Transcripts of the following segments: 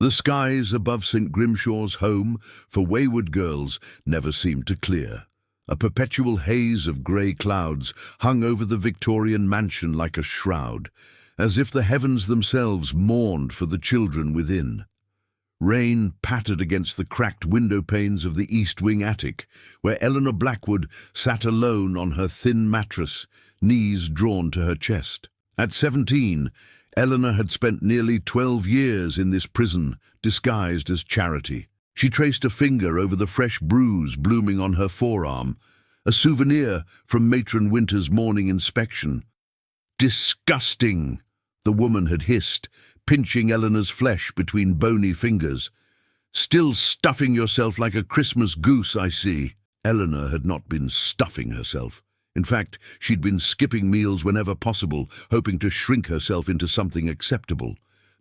The skies above St. Grimshaw's home for wayward girls never seemed to clear. A perpetual haze of grey clouds hung over the Victorian mansion like a shroud, as if the heavens themselves mourned for the children within. Rain pattered against the cracked window panes of the East Wing attic, where Eleanor Blackwood sat alone on her thin mattress, knees drawn to her chest. At 17, Eleanor had spent nearly 12 years in this prison, disguised as charity. She traced a finger over the fresh bruise blooming on her forearm, a souvenir from Matron Winter's morning inspection. "Disgusting!" the woman had hissed, pinching Eleanor's flesh between bony fingers. "Still stuffing yourself like a Christmas goose, I see." Eleanor had not been stuffing herself. In fact, she'd been skipping meals whenever possible, hoping to shrink herself into something acceptable.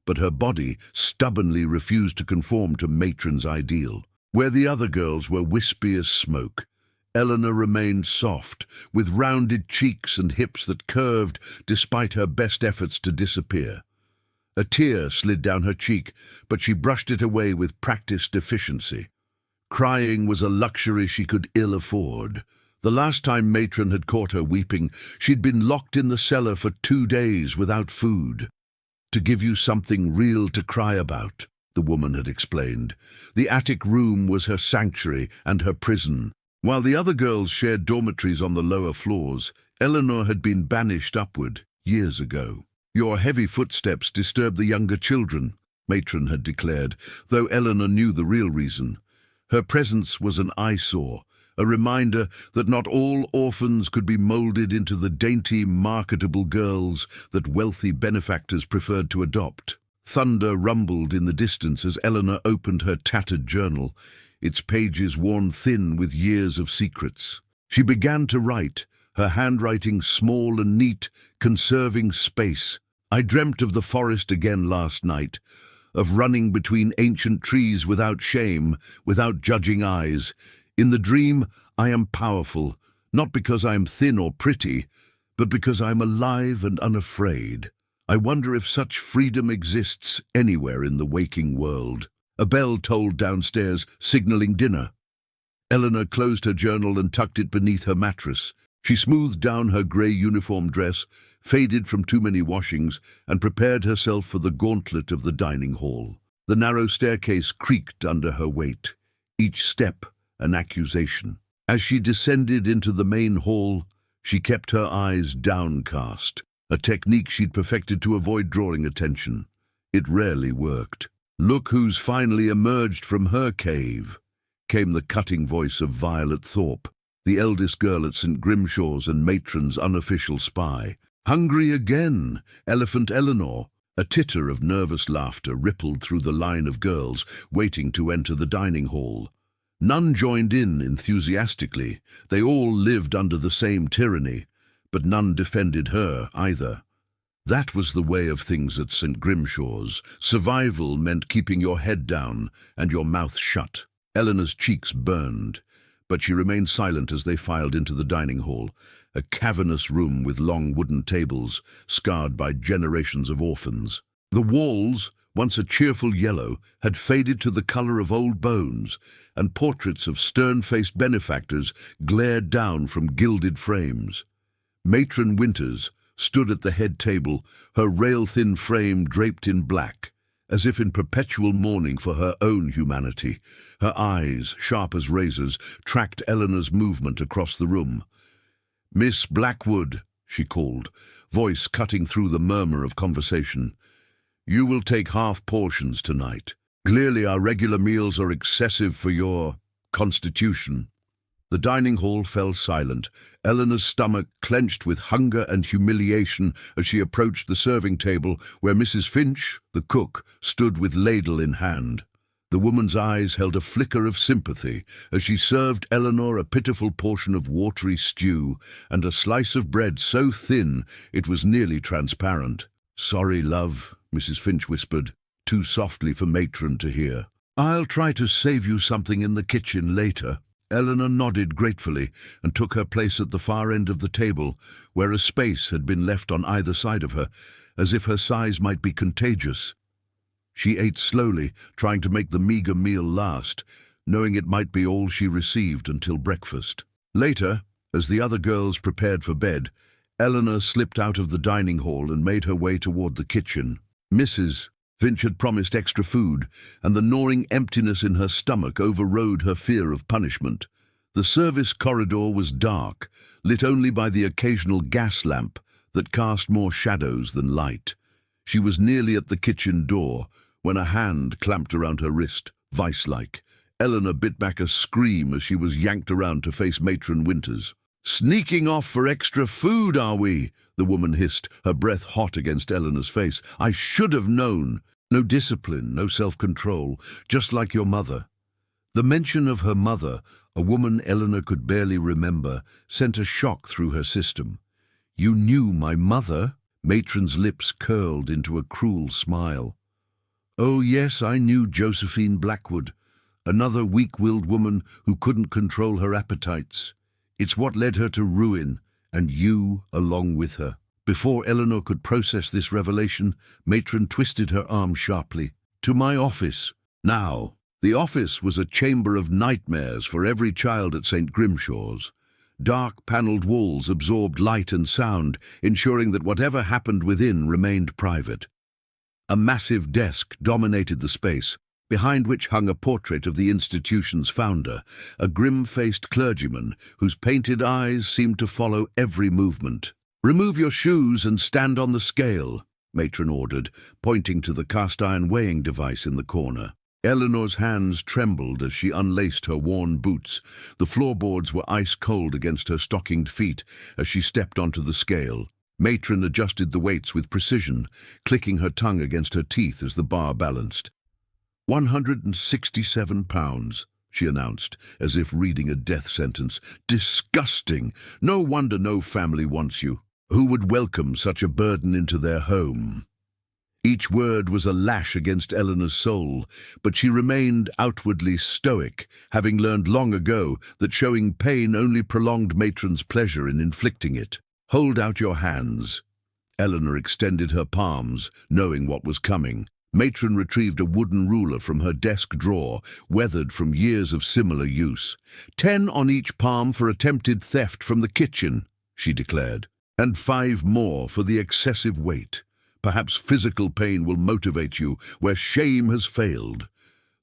But her body stubbornly refused to conform to Matron's ideal. Where the other girls were wispy as smoke, Eleanor remained soft, with rounded cheeks and hips that curved despite her best efforts to disappear. A tear slid down her cheek, but she brushed it away with practiced efficiency. Crying was a luxury she could ill afford. The last time Matron had caught her weeping, she'd been locked in the cellar for 2 days without food. "To give you something real to cry about," the woman had explained. The attic room was her sanctuary and her prison. While the other girls shared dormitories on the lower floors, Eleanor had been banished upward years ago. "Your heavy footsteps disturb the younger children," Matron had declared, though Eleanor knew the real reason. Her presence was an eyesore, a reminder that not all orphans could be molded into the dainty, marketable girls that wealthy benefactors preferred to adopt. Thunder rumbled in the distance as Eleanor opened her tattered journal, its pages worn thin with years of secrets. She began to write, her handwriting small and neat, conserving space. "I dreamt of the forest again last night, of running between ancient trees without shame, without judging eyes. In the dream, I am powerful, not because I am thin or pretty, but because I am alive and unafraid. I wonder if such freedom exists anywhere in the waking world." A bell tolled downstairs, signaling dinner. Eleanor closed her journal and tucked it beneath her mattress. She smoothed down her grey uniform dress, faded from too many washings, and prepared herself for the gauntlet of the dining hall. The narrow staircase creaked under her weight, each step an accusation. As she descended into the main hall, she kept her eyes downcast, a technique she'd perfected to avoid drawing attention. It rarely worked. "Look who's finally emerged from her cave," came the cutting voice of Violet Thorpe, the eldest girl at St. Grimshaw's and Matron's unofficial spy. "Hungry again, Elephant Eleanor." A titter of nervous laughter rippled through the line of girls waiting to enter the dining hall. None joined in enthusiastically. They all lived under the same tyranny, but none defended her either. That was the way of things at St. Grimshaw's. Survival meant keeping your head down and your mouth shut. Eleanor's cheeks burned, but she remained silent as they filed into the dining hall, a cavernous room with long wooden tables, scarred by generations of orphans. The walls, once a cheerful yellow, had faded to the colour of old bones, and portraits of stern-faced benefactors glared down from gilded frames. Matron Winters stood at the head table, her rail-thin frame draped in black, as if in perpetual mourning for her own humanity. Her eyes, sharp as razors, tracked Eleanor's movement across the room. "Miss Blackwood," she called, voice cutting through the murmur of conversation. "You will take half portions tonight. Clearly our regular meals are excessive for your constitution." The dining hall fell silent, Eleanor's stomach clenched with hunger and humiliation as she approached the serving table where Mrs. Finch, the cook, stood with ladle in hand. The woman's eyes held a flicker of sympathy as she served Eleanor a pitiful portion of watery stew and a slice of bread so thin it was nearly transparent. "Sorry, love," Mrs. Finch whispered, too softly for Matron to hear. "I'll try to save you something in the kitchen later." Eleanor nodded gratefully and took her place at the far end of the table, where a space had been left on either side of her, as if her size might be contagious. She ate slowly, trying to make the meager meal last, knowing it might be all she received until breakfast. Later, as the other girls prepared for bed, Eleanor slipped out of the dining hall and made her way toward the kitchen. Mrs. Finch had promised extra food, and the gnawing emptiness in her stomach overrode her fear of punishment. The service corridor was dark, lit only by the occasional gas lamp that cast more shadows than light. She was nearly at the kitchen door when a hand clamped around her wrist, vice-like. Eleanor bit back a scream as she was yanked around to face Matron Winters. "Sneaking off for extra food, are we?" the woman hissed, her breath hot against Eleanor's face. "I should have known. No discipline, no self-control, just like your mother." The mention of her mother, a woman Eleanor could barely remember, sent a shock through her system. "You knew my mother?" Matron's lips curled into a cruel smile. "Oh yes, I knew Josephine Blackwood, another weak-willed woman who couldn't control her appetites. It's what led her to ruin, and you along with her." Before Eleanor could process this revelation, Matron twisted her arm sharply. "To my office, now." The office was a chamber of nightmares for every child at St. Grimshaw's. Dark panelled walls absorbed light and sound, ensuring that whatever happened within remained private. A massive desk dominated the space, behind which hung a portrait of the institution's founder, a grim-faced clergyman whose painted eyes seemed to follow every movement. "Remove your shoes and stand on the scale," Matron ordered, pointing to the cast-iron weighing device in the corner. Eleanor's hands trembled as she unlaced her worn boots. The floorboards were ice-cold against her stockinged feet as she stepped onto the scale. Matron adjusted the weights with precision, clicking her tongue against her teeth as the bar balanced. 167 pounds, she announced, as if reading a death sentence. "Disgusting! No wonder no family wants you. Who would welcome such a burden into their home?" Each word was a lash against Eleanor's soul, but she remained outwardly stoic, having learned long ago that showing pain only prolonged Matron's pleasure in inflicting it. "Hold out your hands." Eleanor extended her palms, knowing what was coming. Matron retrieved a wooden ruler from her desk drawer, weathered from years of similar use. 10 on each palm for attempted theft from the kitchen," she declared, "and 5 more for the excessive weight. Perhaps physical pain will motivate you where shame has failed."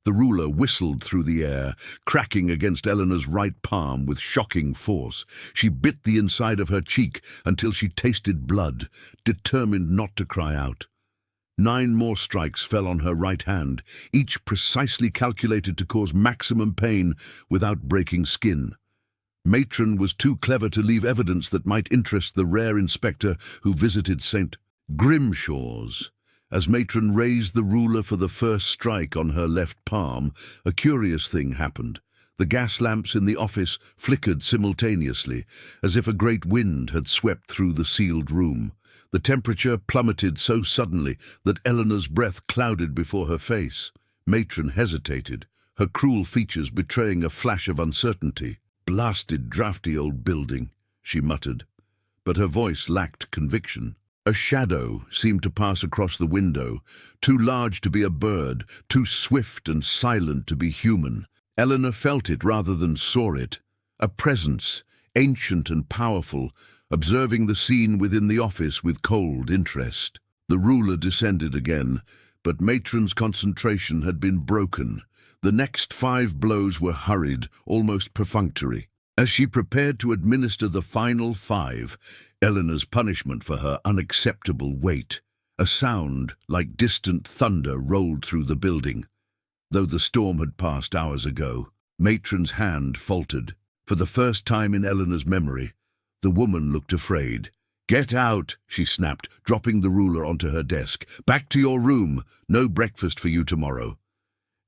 The ruler whistled through the air, cracking against Eleanor's right palm with shocking force. She bit the inside of her cheek until she tasted blood, determined not to cry out. 9 more strikes fell on her right hand, each precisely calculated to cause maximum pain without breaking skin. Matron was too clever to leave evidence that might interest the rare inspector who visited St. Grimshaw's. As Matron raised the ruler for the first strike on her left palm, a curious thing happened. The gas lamps in the office flickered simultaneously, as if a great wind had swept through the sealed room. The temperature plummeted so suddenly that Eleanor's breath clouded before her face. Matron hesitated, her cruel features betraying a flash of uncertainty. "Blasted, drafty old building," she muttered, but her voice lacked conviction. A shadow seemed to pass across the window, too large to be a bird, too swift and silent to be human. Eleanor felt it rather than saw it. A presence, ancient and powerful, observing the scene within the office with cold interest. The ruler descended again, but Matron's concentration had been broken. The next 5 blows were hurried, almost perfunctory. As she prepared to administer the final 5, Eleanor's punishment for her unacceptable weight, a sound like distant thunder rolled through the building. Though the storm had passed hours ago, Matron's hand faltered. For the first time in Eleanor's memory, the woman looked afraid. "Get out," she snapped, dropping the ruler onto her desk. "Back to your room. No breakfast for you tomorrow."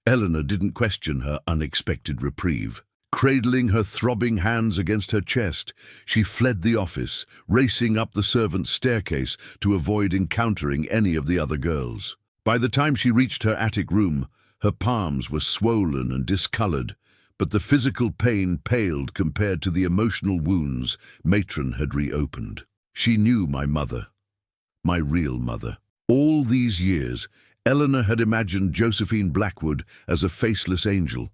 Eleanor didn't question her unexpected reprieve. Cradling her throbbing hands against her chest, she fled the office, racing up the servants' staircase to avoid encountering any of the other girls. By the time she reached her attic room, her palms were swollen and discolored, but the physical pain paled compared to the emotional wounds Matron had reopened. She knew my mother, my real mother. All these years, Eleanor had imagined Josephine Blackwood as a faceless angel,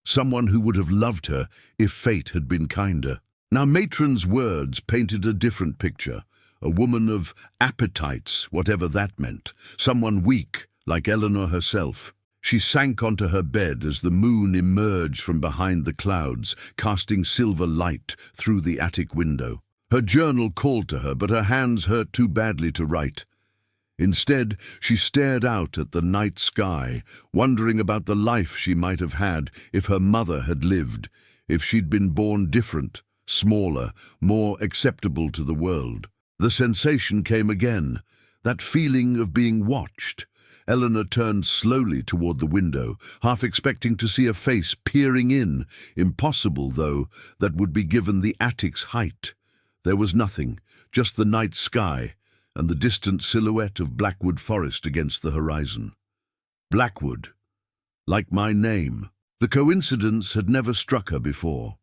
someone who would have loved her if fate had been kinder. Now matron's words painted a different picture, a woman of appetites, whatever that meant, someone weak, like Eleanor herself. She sank onto her bed as the moon emerged from behind the clouds, casting silver light through the attic window. Her journal called to her, but her hands hurt too badly to write. Instead, she stared out at the night sky, wondering about the life she might have had if her mother had lived, if she'd been born different, smaller, more acceptable to the world. The sensation came again, that feeling of being watched. Eleanor turned slowly toward the window, half expecting to see a face peering in, impossible, though, that would be given the attic's height. There was nothing, just the night sky, and the distant silhouette of Blackwood Forest against the horizon. Blackwood, like my name. The coincidence had never struck her before.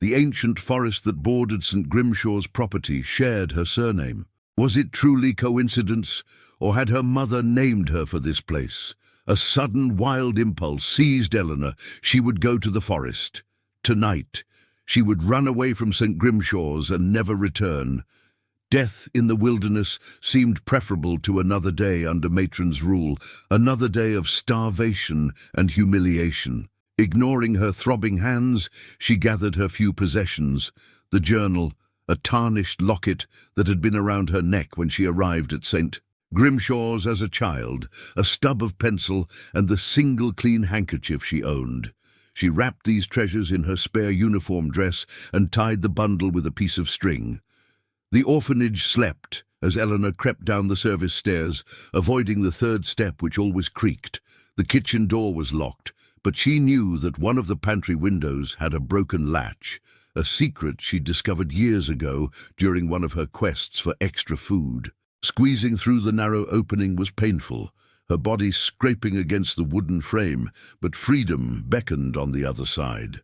The ancient forest that bordered St. Grimshaw's property shared her surname. Was it truly coincidence, or had her mother named her for this place? A sudden, wild impulse seized Eleanor. She would go to the forest. Tonight, she would run away from St. Grimshaw's and never return. Death in the wilderness seemed preferable to another day under matron's rule, another day of starvation and humiliation. Ignoring her throbbing hands, she gathered her few possessions, the journal, a tarnished locket that had been around her neck when she arrived at St. Grimshaw's as a child, a stub of pencil, and the single clean handkerchief she owned. She wrapped these treasures in her spare uniform dress and tied the bundle with a piece of string. The orphanage slept as Eleanor crept down the service stairs, avoiding the third step which always creaked. The kitchen door was locked, but she knew that one of the pantry windows had a broken latch, a secret she'd discovered years ago during one of her quests for extra food. Squeezing through the narrow opening was painful, her body scraping against the wooden frame, but freedom beckoned on the other side.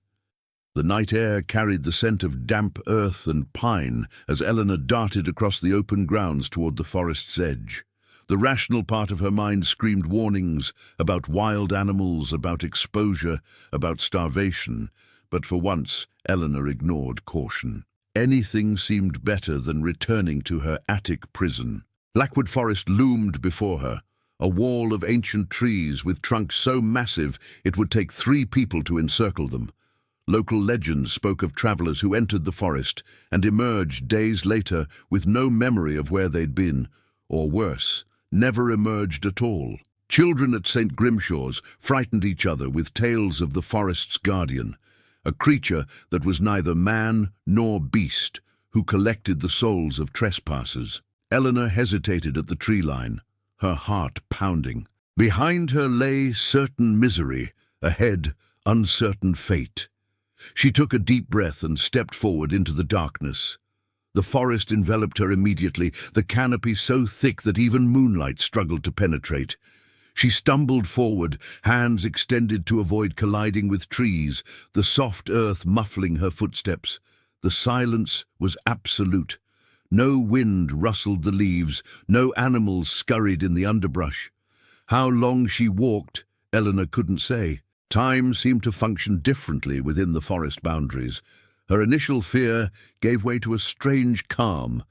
The night air carried the scent of damp earth and pine as Eleanor darted across the open grounds toward the forest's edge. The rational part of her mind screamed warnings about wild animals, about exposure, about starvation, but for once Eleanor ignored caution. Anything seemed better than returning to her attic prison. Blackwood Forest loomed before her, a wall of ancient trees with trunks so massive it would take 3 people to encircle them. Local legends spoke of travelers who entered the forest and emerged days later with no memory of where they'd been, or worse, never emerged at all. Children at St. Grimshaw's frightened each other with tales of the forest's guardian, a creature that was neither man nor beast, who collected the souls of trespassers. Eleanor hesitated at the tree line, her heart pounding. Behind her lay certain misery, ahead uncertain fate. She took a deep breath and stepped forward into the darkness. The forest enveloped her immediately, the canopy so thick that even moonlight struggled to penetrate. She stumbled forward, hands extended to avoid colliding with trees, the soft earth muffling her footsteps. The silence was absolute. No wind rustled the leaves, no animals scurried in the underbrush. How long she walked, Eleanor couldn't say. Time seemed to function differently within the forest boundaries. Her initial fear gave way to a strange calm,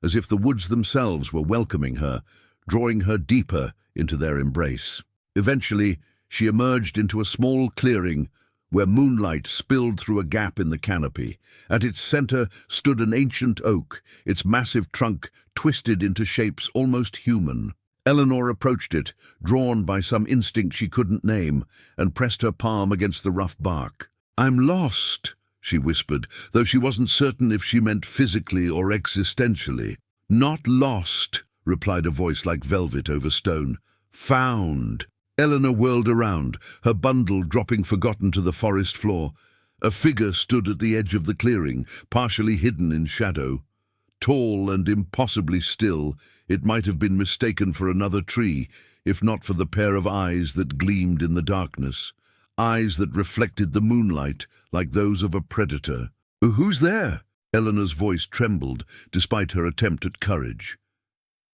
as if the woods themselves were welcoming her, drawing her deeper into their embrace. Eventually, she emerged into a small clearing where moonlight spilled through a gap in the canopy. At its center stood an ancient oak, its massive trunk twisted into shapes almost human. Eleanor approached it, drawn by some instinct she couldn't name, and pressed her palm against the rough bark. "I'm lost," she whispered, though she wasn't certain if she meant physically or existentially. "Not lost," replied a voice like velvet over stone. "Found." Eleanor whirled around, her bundle dropping forgotten to the forest floor. A figure stood at the edge of the clearing, partially hidden in shadow. Tall and impossibly still, it might have been mistaken for another tree, if not for the pair of eyes that gleamed in the darkness. Eyes that reflected the moonlight like those of a predator. "Who's there?" Eleanor's voice trembled, despite her attempt at courage.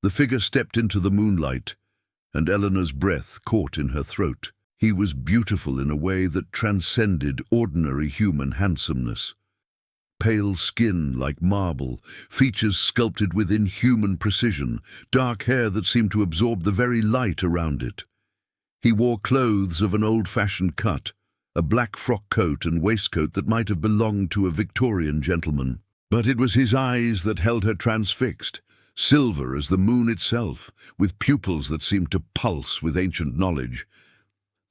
The figure stepped into the moonlight. and Eleanor's breath caught in her throat. He was beautiful in a way that transcended ordinary human handsomeness. Pale skin like marble, features sculpted with inhuman precision, dark hair that seemed to absorb the very light around it. He wore clothes of an old-fashioned cut, a black frock coat and waistcoat that might have belonged to a Victorian gentleman. But it was his eyes that held her transfixed, silver as the moon itself, with pupils that seemed to pulse with ancient knowledge.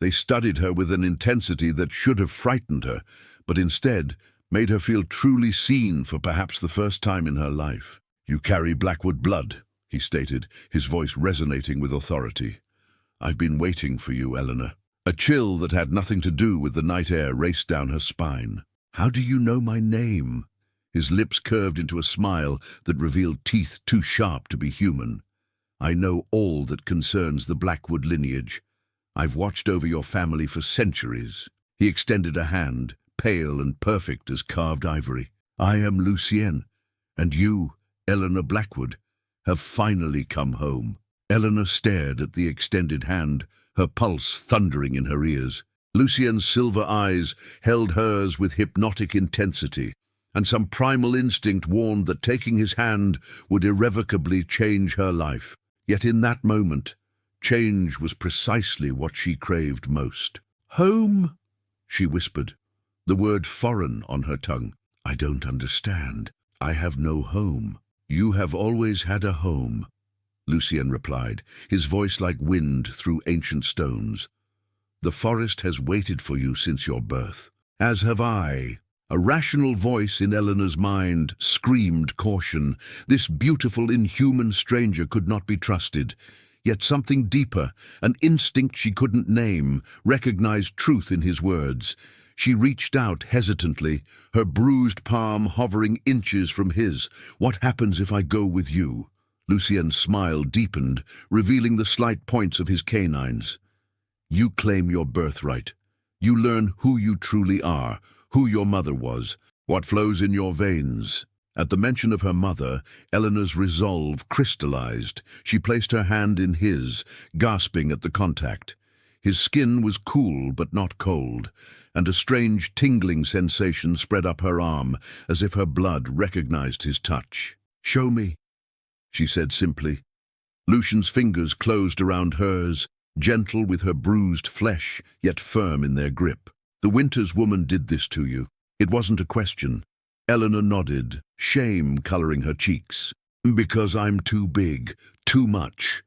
They studied her with an intensity that should have frightened her, but instead made her feel truly seen for perhaps the first time in her life. "You carry Blackwood blood," he stated, his voice resonating with authority. "I've been waiting for you, Eleanor." A chill that had nothing to do with the night air raced down her spine. "How do you know my name?" His lips curved into a smile that revealed teeth too sharp to be human. "I know all that concerns the Blackwood lineage. I've watched over your family for centuries." He extended a hand, pale and perfect as carved ivory. "I am Lucien, and you, Eleanor Blackwood, have finally come home." Eleanor stared at the extended hand, her pulse thundering in her ears. Lucien's silver eyes held hers with hypnotic intensity, and some primal instinct warned that taking his hand would irrevocably change her life. Yet in that moment, change was precisely what she craved most. "Home," she whispered, the word foreign on her tongue. "I don't understand. I have no home." "You have always had a home," Lucien replied, his voice like wind through ancient stones. "The forest has waited for you since your birth. As have I." A rational voice in Eleanor's mind screamed caution. This beautiful, inhuman stranger could not be trusted. Yet something deeper, an instinct she couldn't name, recognized truth in his words. She reached out hesitantly, her bruised palm hovering inches from his. "What happens if I go with you?" Lucien's smile deepened, revealing the slight points of his canines. "You claim your birthright. You learn who you truly are, who your mother was, what flows in your veins." At the mention of her mother, Eleanor's resolve crystallized. She placed her hand in his, gasping at the contact. His skin was cool but not cold, and a strange tingling sensation spread up her arm, as if her blood recognized his touch. "Show me," she said simply. Lucien's fingers closed around hers, gentle with her bruised flesh, yet firm in their grip. "The Winter's woman did this to you." It wasn't a question. Eleanor nodded, shame coloring her cheeks. "Because I'm too big, too much."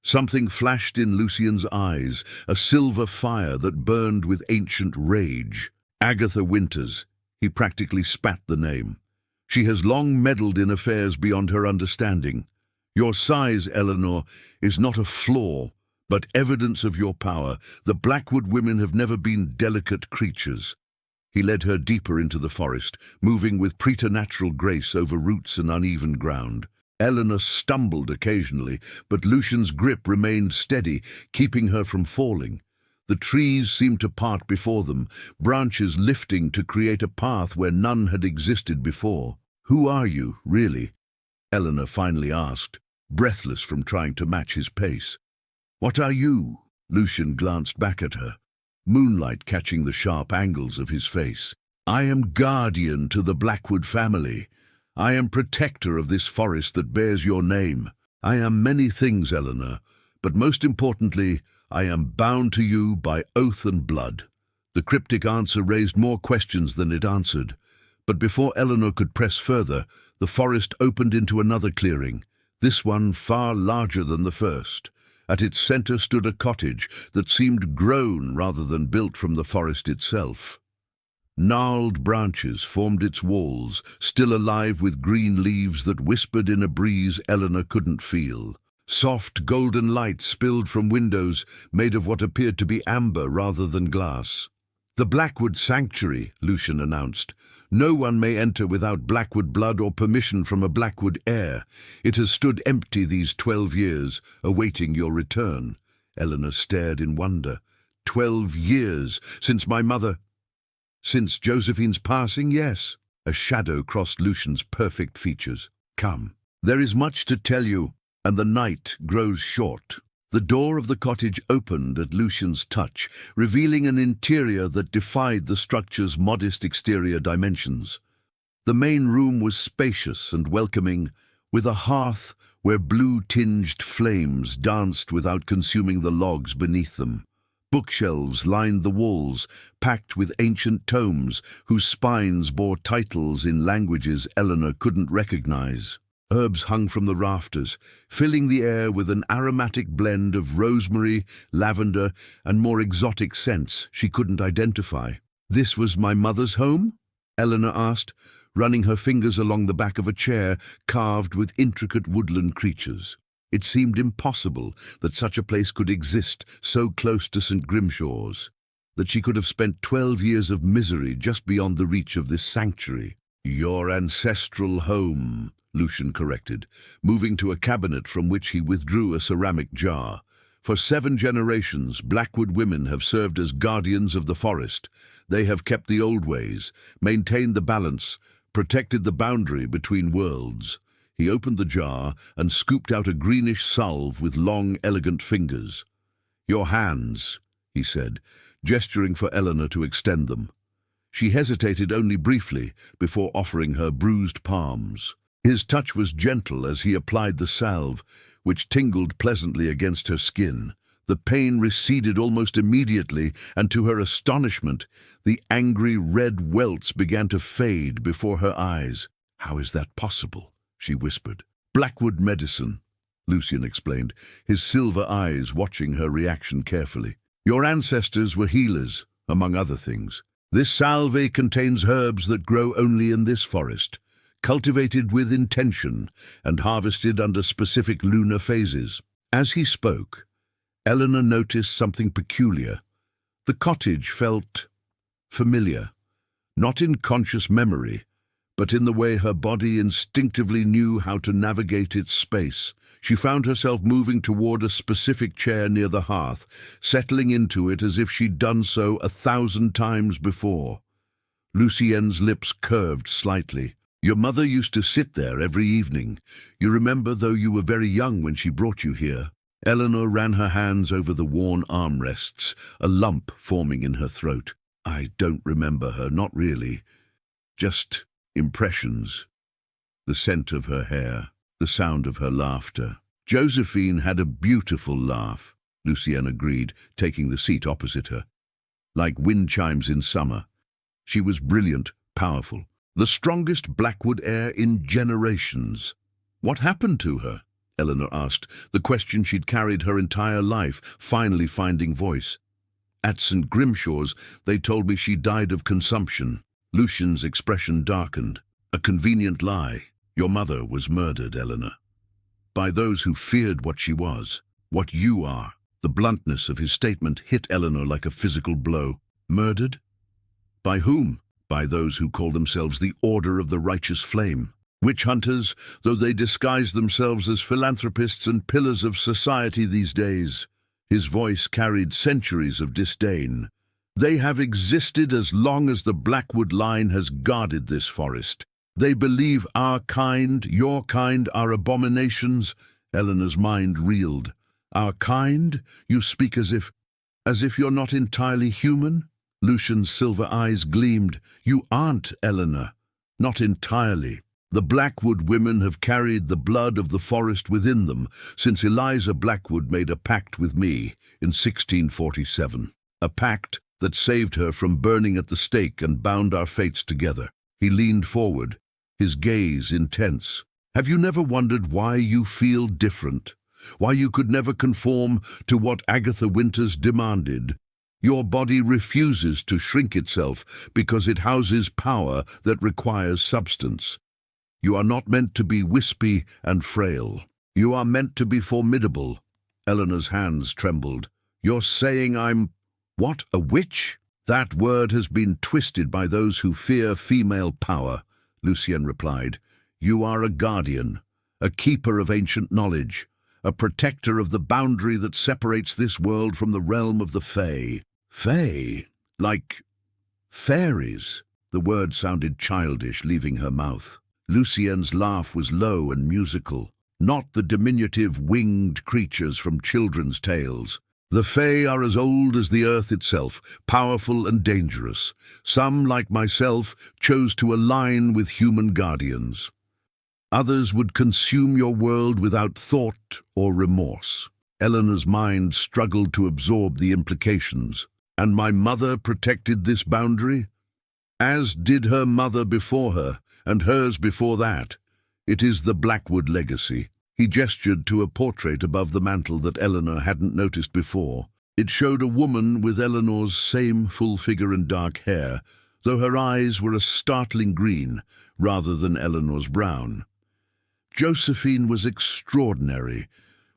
Something flashed in Lucien's eyes, a silver fire that burned with ancient rage. "Agatha Winters," he practically spat the name. "She has long meddled in affairs beyond her understanding. Your size, Eleanor, is not a flaw, but evidence of your power. The Blackwood women have never been delicate creatures." He led her deeper into the forest, moving with preternatural grace over roots and uneven ground. Eleanor stumbled occasionally, but Lucien's grip remained steady, keeping her from falling. The trees seemed to part before them, branches lifting to create a path where none had existed before. "Who are you, really?" Eleanor finally asked, breathless from trying to match his pace. "What are you?" Lucien glanced back at her, moonlight catching the sharp angles of his face. "I am guardian to the Blackwood family. I am protector of this forest that bears your name. I am many things, Eleanor, but most importantly, I am bound to you by oath and blood." The cryptic answer raised more questions than it answered. But before Eleanor could press further, the forest opened into another clearing, this one far larger than the first. At its center stood a cottage that seemed grown rather than built from the forest itself. Gnarled branches formed its walls, still alive with green leaves that whispered in a breeze Eleanor couldn't feel. Soft golden light spilled from windows made of what appeared to be amber rather than glass. "The Blackwood Sanctuary," Lucien announced. "No one may enter without Blackwood blood or permission from a Blackwood heir. It has stood empty these 12 years, awaiting your return." Eleanor stared in wonder. 12 years, since my mother... Since Josephine's passing, yes. A shadow crossed Lucien's perfect features. "Come. There is much to tell you, and the night grows short." The door of the cottage opened at Lucian's touch, revealing an interior that defied the structure's modest exterior dimensions. The main room was spacious and welcoming, with a hearth where blue-tinged flames danced without consuming the logs beneath them. Bookshelves lined the walls, packed with ancient tomes whose spines bore titles in languages Eleanor couldn't recognize. Herbs hung from the rafters, filling the air with an aromatic blend of rosemary, lavender, and more exotic scents she couldn't identify. "This was my mother's home?" Eleanor asked, running her fingers along the back of a chair carved with intricate woodland creatures. It seemed impossible that such a place could exist so close to St. Grimshaw's, that she could have spent 12 years of misery just beyond the reach of this sanctuary. "Your ancestral home," Lucian corrected, moving to a cabinet from which he withdrew a ceramic jar. "For 7 generations, Blackwood women have served as guardians of the forest. They have kept the old ways, maintained the balance, protected the boundary between worlds." He opened the jar and scooped out a greenish salve with long, elegant fingers. "Your hands," he said, gesturing for Eleanor to extend them. She hesitated only briefly before offering her bruised palms. His touch was gentle as he applied the salve, which tingled pleasantly against her skin. The pain receded almost immediately, and to her astonishment, the angry red welts began to fade before her eyes. "How is that possible?" she whispered. "Blackwood medicine," Lucian explained, his silver eyes watching her reaction carefully. "Your ancestors were healers, among other things. This salve contains herbs that grow only in this forest, cultivated with intention and harvested under specific lunar phases." As he spoke, Eleanor noticed something peculiar. The cottage felt familiar, not in conscious memory, but in the way her body instinctively knew how to navigate its space. She found herself moving toward a specific chair near the hearth, settling into it as if she'd done so 1,000 times before. Lucien's lips curved slightly. "Your mother used to sit there every evening. You remember, though you were very young when she brought you here." Eleanor ran her hands over the worn armrests, a lump forming in her throat. "I don't remember her, not really. Just impressions. The scent of her hair, the sound of her laughter." "Josephine had a beautiful laugh," Lucien agreed, taking the seat opposite her. "Like wind chimes in summer. She was brilliant, powerful. The strongest Blackwood heir in generations." "What happened to her?" Eleanor asked, the question she'd carried her entire life, finally finding voice. "At St. Grimshaw's, they told me she died of consumption." Lucian's expression darkened. "A convenient lie. Your mother was murdered, Eleanor. By those who feared what she was, what you are." The bluntness of his statement hit Eleanor like a physical blow. "Murdered? By whom?" "By those who call themselves the Order of the Righteous Flame. Witch hunters, though they disguise themselves as philanthropists and pillars of society these days." His voice carried centuries of disdain. "They have existed as long as the Blackwood line has guarded this forest. They believe our kind, your kind, are abominations." Eleanor's mind reeled. "Our kind? You speak as if you're not entirely human?" Lucian's silver eyes gleamed. "You aren't, Eleanor. Not entirely. The Blackwood women have carried the blood of the forest within them since Eliza Blackwood made a pact with me in 1647. A pact that saved her from burning at the stake and bound our fates together." He leaned forward, his gaze intense. "Have you never wondered why you feel different? Why you could never conform to what Agatha Winters demanded? Your body refuses to shrink itself because it houses power that requires substance. You are not meant to be wispy and frail. You are meant to be formidable." Eleanor's hands trembled. "You're saying I'm— What, a witch?" "That word has been twisted by those who fear female power," Lucien replied. "You are a guardian, a keeper of ancient knowledge, a protector of the boundary that separates this world from the realm of the Fae." "Fae? Like fairies?" The word sounded childish, leaving her mouth. Lucien's laugh was low and musical. not the diminutive winged creatures from children's tales. The Fae are as old as the earth itself, powerful and dangerous. Some, like myself, chose to align with human guardians. Others would consume your world without thought or remorse. Eleanor's mind struggled to absorb the implications. And my mother protected this boundary? As did her mother before her, and hers before that. It is the Blackwood legacy. He gestured to a portrait above the mantel that Eleanor hadn't noticed before. It showed a woman with Eleanor's same full figure and dark hair, though her eyes were a startling green rather than Eleanor's brown. Josephine was extraordinary.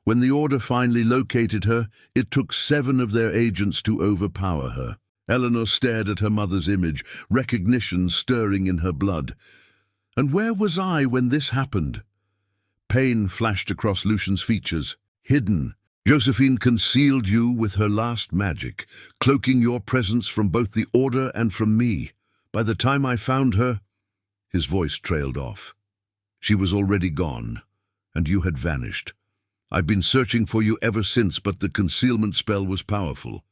When the Order finally located her, it took 7 of their agents to overpower her. Eleanor stared at her mother's image, recognition stirring in her blood. And where was I when this happened? Pain flashed across Lucian's features. Hidden. Josephine concealed you with her last magic, cloaking your presence from both the Order and from me. By the time I found her, his voice trailed off. She was already gone, and you had vanished. I've been searching for you ever since, but the concealment spell was powerful.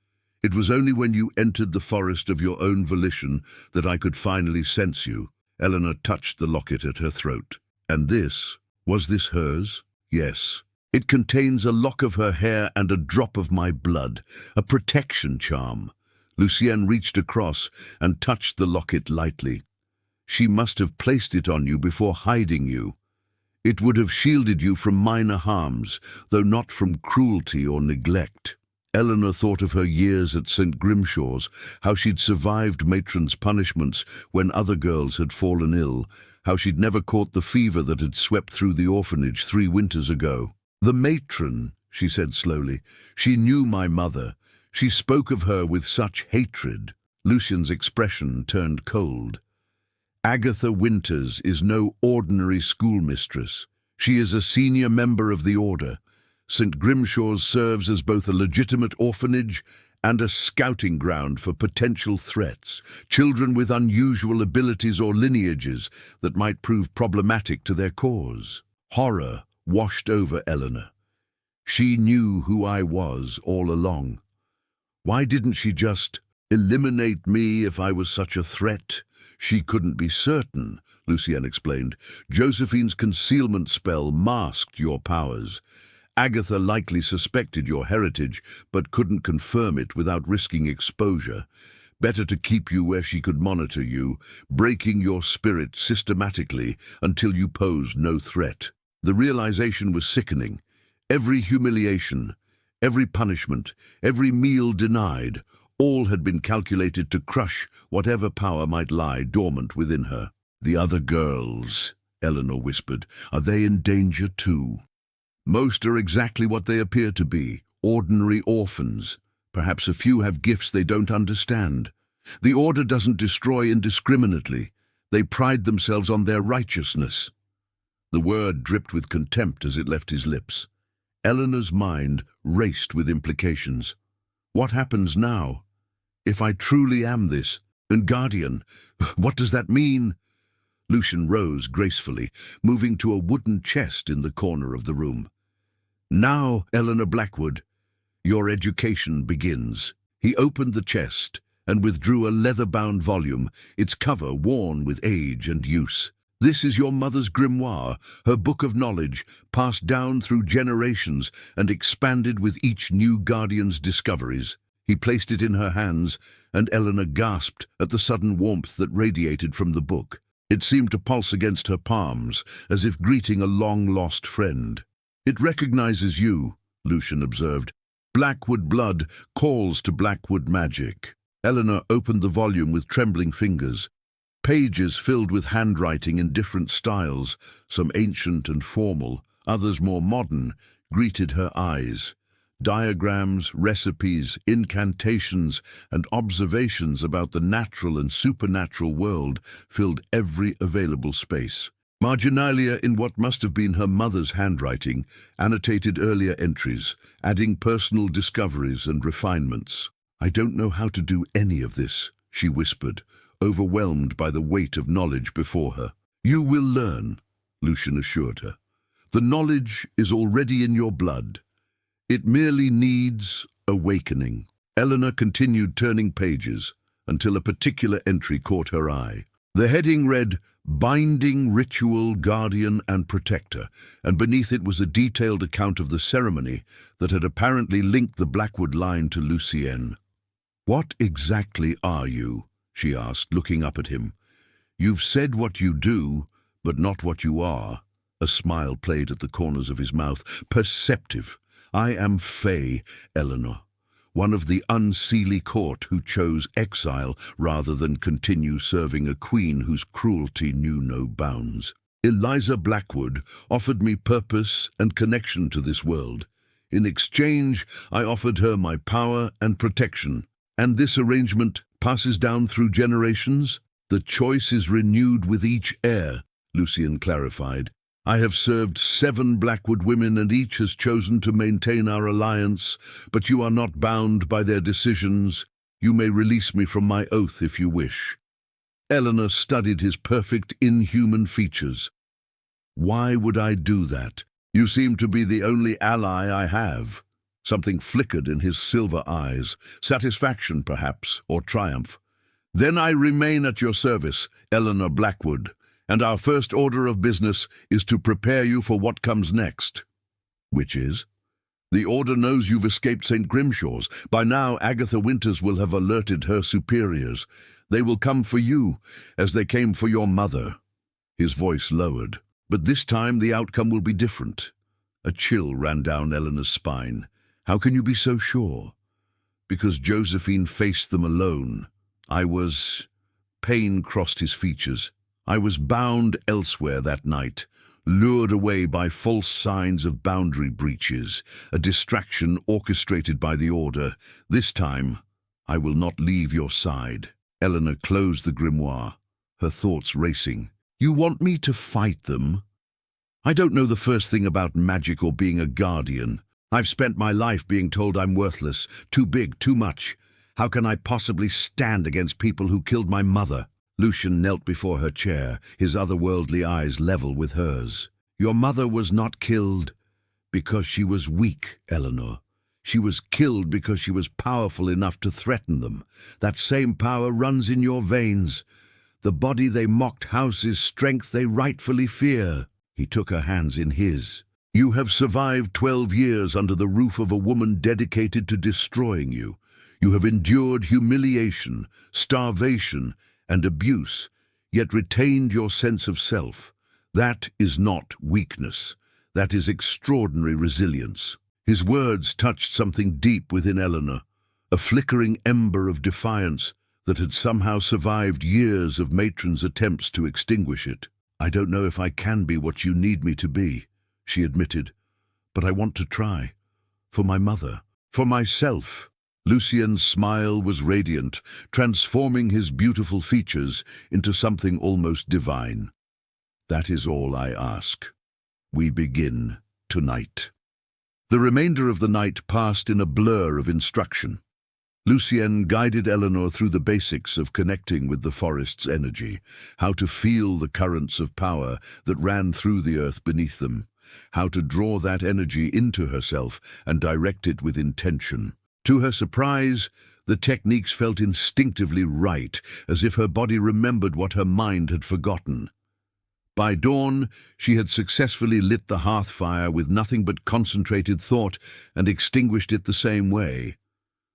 It was only when you entered the forest of your own volition that I could finally sense you. Eleanor touched the locket at her throat. And this? Was this hers? Yes. It contains a lock of her hair and a drop of my blood, a protection charm. Lucienne reached across and touched the locket lightly. She must have placed it on you before hiding you. It would have shielded you from minor harms, though not from cruelty or neglect. Eleanor thought of her years at St. Grimshaw's, how she'd survived matron's punishments when other girls had fallen ill, how she'd never caught the fever that had swept through the orphanage 3 winters ago. The matron, she said slowly, she knew my mother. She spoke of her with such hatred. Lucian's expression turned cold. Agatha Winters is no ordinary schoolmistress. She is a senior member of the Order. St. Grimshaw's serves as both a legitimate orphanage and a scouting ground for potential threats, children with unusual abilities or lineages that might prove problematic to their cause. Horror washed over Eleanor. She knew who I was all along. Why didn't she just eliminate me if I was such a threat? She couldn't be certain, Lucienne explained. Josephine's concealment spell masked your powers. Agatha likely suspected your heritage, but couldn't confirm it without risking exposure. Better to keep you where she could monitor you, breaking your spirit systematically until you posed no threat. The realization was sickening. Every humiliation, every punishment, every meal denied, all had been calculated to crush whatever power might lie dormant within her. The other girls, Eleanor whispered, are they in danger too? Most are exactly what they appear to be, ordinary orphans. Perhaps a few have gifts they don't understand. The Order doesn't destroy indiscriminately. They pride themselves on their righteousness. The word dripped with contempt as it left his lips. Eleanor's mind raced with implications. What happens now? If I truly am this, and guardian, what does that mean? Lucian rose gracefully, moving to a wooden chest in the corner of the room. Now, Eleanor Blackwood, your education begins. He opened the chest and withdrew a leather-bound volume, its cover worn with age and use. This is your mother's grimoire, her book of knowledge, passed down through generations and expanded with each new guardian's discoveries. He placed it in her hands, and Eleanor gasped at the sudden warmth that radiated from the book. It seemed to pulse against her palms, as if greeting a long-lost friend. It recognizes you, Lucian observed. Blackwood blood calls to Blackwood magic. Eleanor opened the volume with trembling fingers. Pages filled with handwriting in different styles, some ancient and formal, others more modern, greeted her eyes. Diagrams, recipes, incantations, and observations about the natural and supernatural world filled every available space. Marginalia, in what must have been her mother's handwriting, annotated earlier entries, adding personal discoveries and refinements. I don't know how to do any of this, she whispered, overwhelmed by the weight of knowledge before her. You will learn, Lucian assured her. The knowledge is already in your blood. It merely needs awakening. Eleanor continued turning pages until a particular entry caught her eye. The heading read, Binding Ritual, Guardian and Protector, and beneath it was a detailed account of the ceremony that had apparently linked the Blackwood line to Lucienne. "What exactly are you?" she asked, looking up at him. "You've said what you do, but not what you are." A smile played at the corners of his mouth. "Perceptive. I am Faye, Eleanor, one of the unseelie court who chose exile rather than continue serving a queen whose cruelty knew no bounds. Eliza Blackwood offered me purpose and connection to this world. In exchange, I offered her my power and protection. And this arrangement passes down through generations? The choice is renewed with each heir," Lucienne clarified. "I have served 7 Blackwood women and each has chosen to maintain our alliance, but you are not bound by their decisions. You may release me from my oath if you wish." Eleanor studied his perfect, inhuman features. "Why would I do that? You seem to be the only ally I have." Something flickered in his silver eyes, satisfaction perhaps, or triumph. "Then I remain at your service, Eleanor Blackwood, and our first order of business is to prepare you for what comes next." "Which is?" "The Order knows you've escaped St. Grimshaw's. By now, Agatha Winters will have alerted her superiors. They will come for you, as they came for your mother." His voice lowered. "But this time the outcome will be different." A chill ran down Eleanor's spine. "How can you be so sure?" "Because Josephine faced them alone. Pain crossed his features. I was bound elsewhere that night, lured away by false signs of boundary breaches, a distraction orchestrated by the Order. This time, I will not leave your side." Eleanor closed the grimoire, her thoughts racing. "You want me to fight them? I don't know the first thing about magic or being a guardian. I've spent my life being told I'm worthless, too big, too much. How can I possibly stand against people who killed my mother?" Lucian knelt before her chair, his otherworldly eyes level with hers. "Your mother was not killed because she was weak, Eleanor. She was killed because she was powerful enough to threaten them. That same power runs in your veins. The body they mocked houses strength they rightfully fear." He took her hands in his. "You have survived 12 years under the roof of a woman dedicated to destroying you. You have endured humiliation, starvation, and abuse, yet retained your sense of self. That is not weakness. That is extraordinary resilience." His words touched something deep within Eleanor, a flickering ember of defiance that had somehow survived years of matron's attempts to extinguish it. "I don't know if I can be what you need me to be," she admitted, "but I want to try. For my mother, for myself." Lucien's smile was radiant, transforming his beautiful features into something almost divine. "That is all I ask. We begin tonight." The remainder of the night passed in a blur of instruction. Lucienne guided Eleanor through the basics of connecting with the forest's energy, how to feel the currents of power that ran through the earth beneath them, how to draw that energy into herself and direct it with intention. To her surprise, the techniques felt instinctively right, as if her body remembered what her mind had forgotten. By dawn, she had successfully lit the hearth fire with nothing but concentrated thought and extinguished it the same way.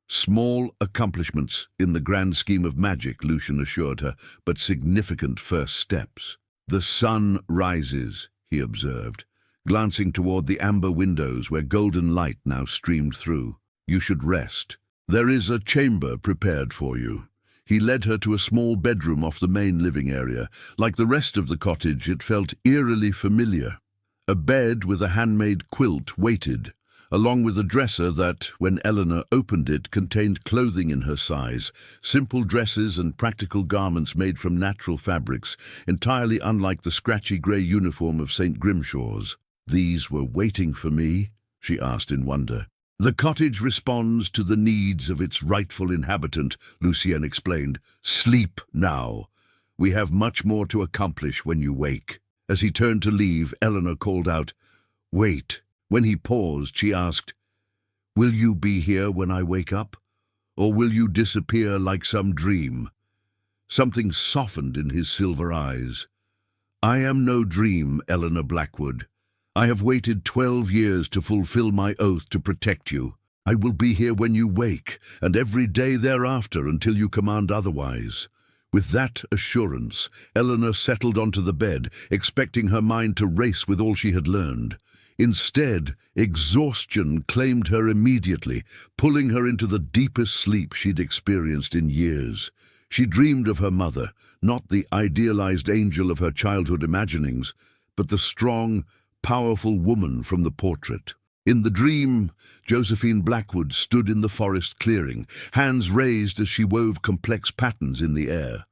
Small accomplishments in the grand scheme of magic, Lucian assured her, but significant first steps. "The sun rises," he observed, glancing toward the amber windows where golden light now streamed through. "You should rest. There is a chamber prepared for you." He led her to a small bedroom off the main living area. Like the rest of the cottage, it felt eerily familiar. A bed with a handmade quilt waited, along with a dresser that, when Eleanor opened it, contained clothing in her size, simple dresses and practical garments made from natural fabrics, entirely unlike the scratchy grey uniform of St. Grimshaw's. "These were waiting for me?" she asked in wonder. "The cottage responds to the needs of its rightful inhabitant," Lucienne explained. "Sleep now. We have much more to accomplish when you wake." As he turned to leave, Eleanor called out, Wait. When he paused, she asked, "Will you be here when I wake up? Or will you disappear like some dream?" Something softened in his silver eyes. "I am no dream, Eleanor Blackwood. I have waited 12 years to fulfill my oath to protect you. I will be here when you wake, and every day thereafter until you command otherwise." With that assurance, Eleanor settled onto the bed, expecting her mind to race with all she had learned. Instead, exhaustion claimed her immediately, pulling her into the deepest sleep she'd experienced in years. She dreamed of her mother, not the idealized angel of her childhood imaginings, but the strong, powerful woman from the portrait. In the dream, Josephine Blackwood stood in the forest clearing, hands raised as she wove complex patterns in the air.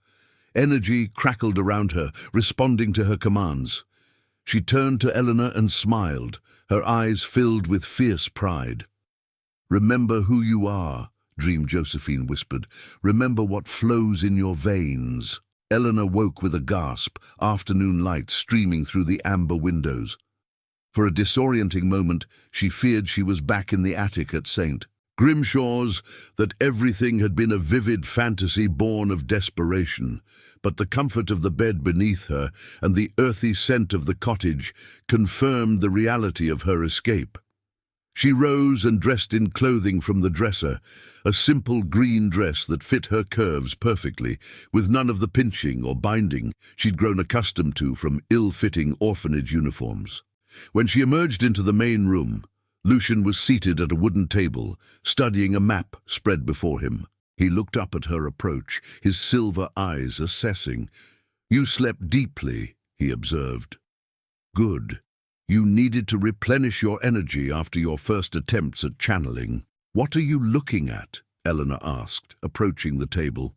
Energy crackled around her, responding to her commands. She turned to Eleanor and smiled, her eyes filled with fierce pride. "Remember who you are," dreamed Josephine whispered. "Remember what flows in your veins." Eleanor woke with a gasp, afternoon light streaming through the amber windows. For a disorienting moment, she feared she was back in the attic at St. Grimshaw's, that everything had been a vivid fantasy born of desperation. But the comfort of the bed beneath her and the earthy scent of the cottage confirmed the reality of her escape. She rose and dressed in clothing from the dresser, a simple green dress that fit her curves perfectly, with none of the pinching or binding she'd grown accustomed to from ill-fitting orphanage uniforms. When she emerged into the main room, Lucian was seated at a wooden table, studying a map spread before him. He looked up at her approach, his silver eyes assessing. "You slept deeply," he observed. "Good. You needed to replenish your energy after your first attempts at channeling." "What are you looking at?" Eleanor asked, approaching the table.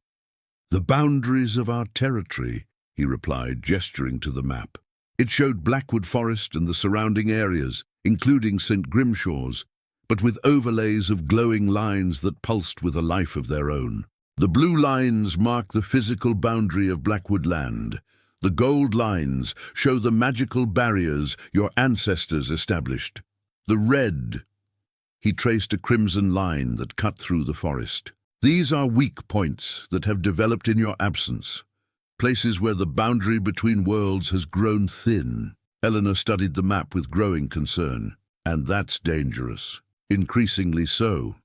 "The boundaries of our territory," he replied, gesturing to the map. It showed Blackwood Forest and the surrounding areas, including St. Grimshaw's, but with overlays of glowing lines that pulsed with a life of their own. The blue lines mark the physical boundary of Blackwood land. The gold lines show the magical barriers your ancestors established. The red, he traced a crimson line that cut through the forest. These are weak points that have developed in your absence, places where the boundary between worlds has grown thin. Eleanor studied the map with growing concern. "And that's dangerous. Increasingly so.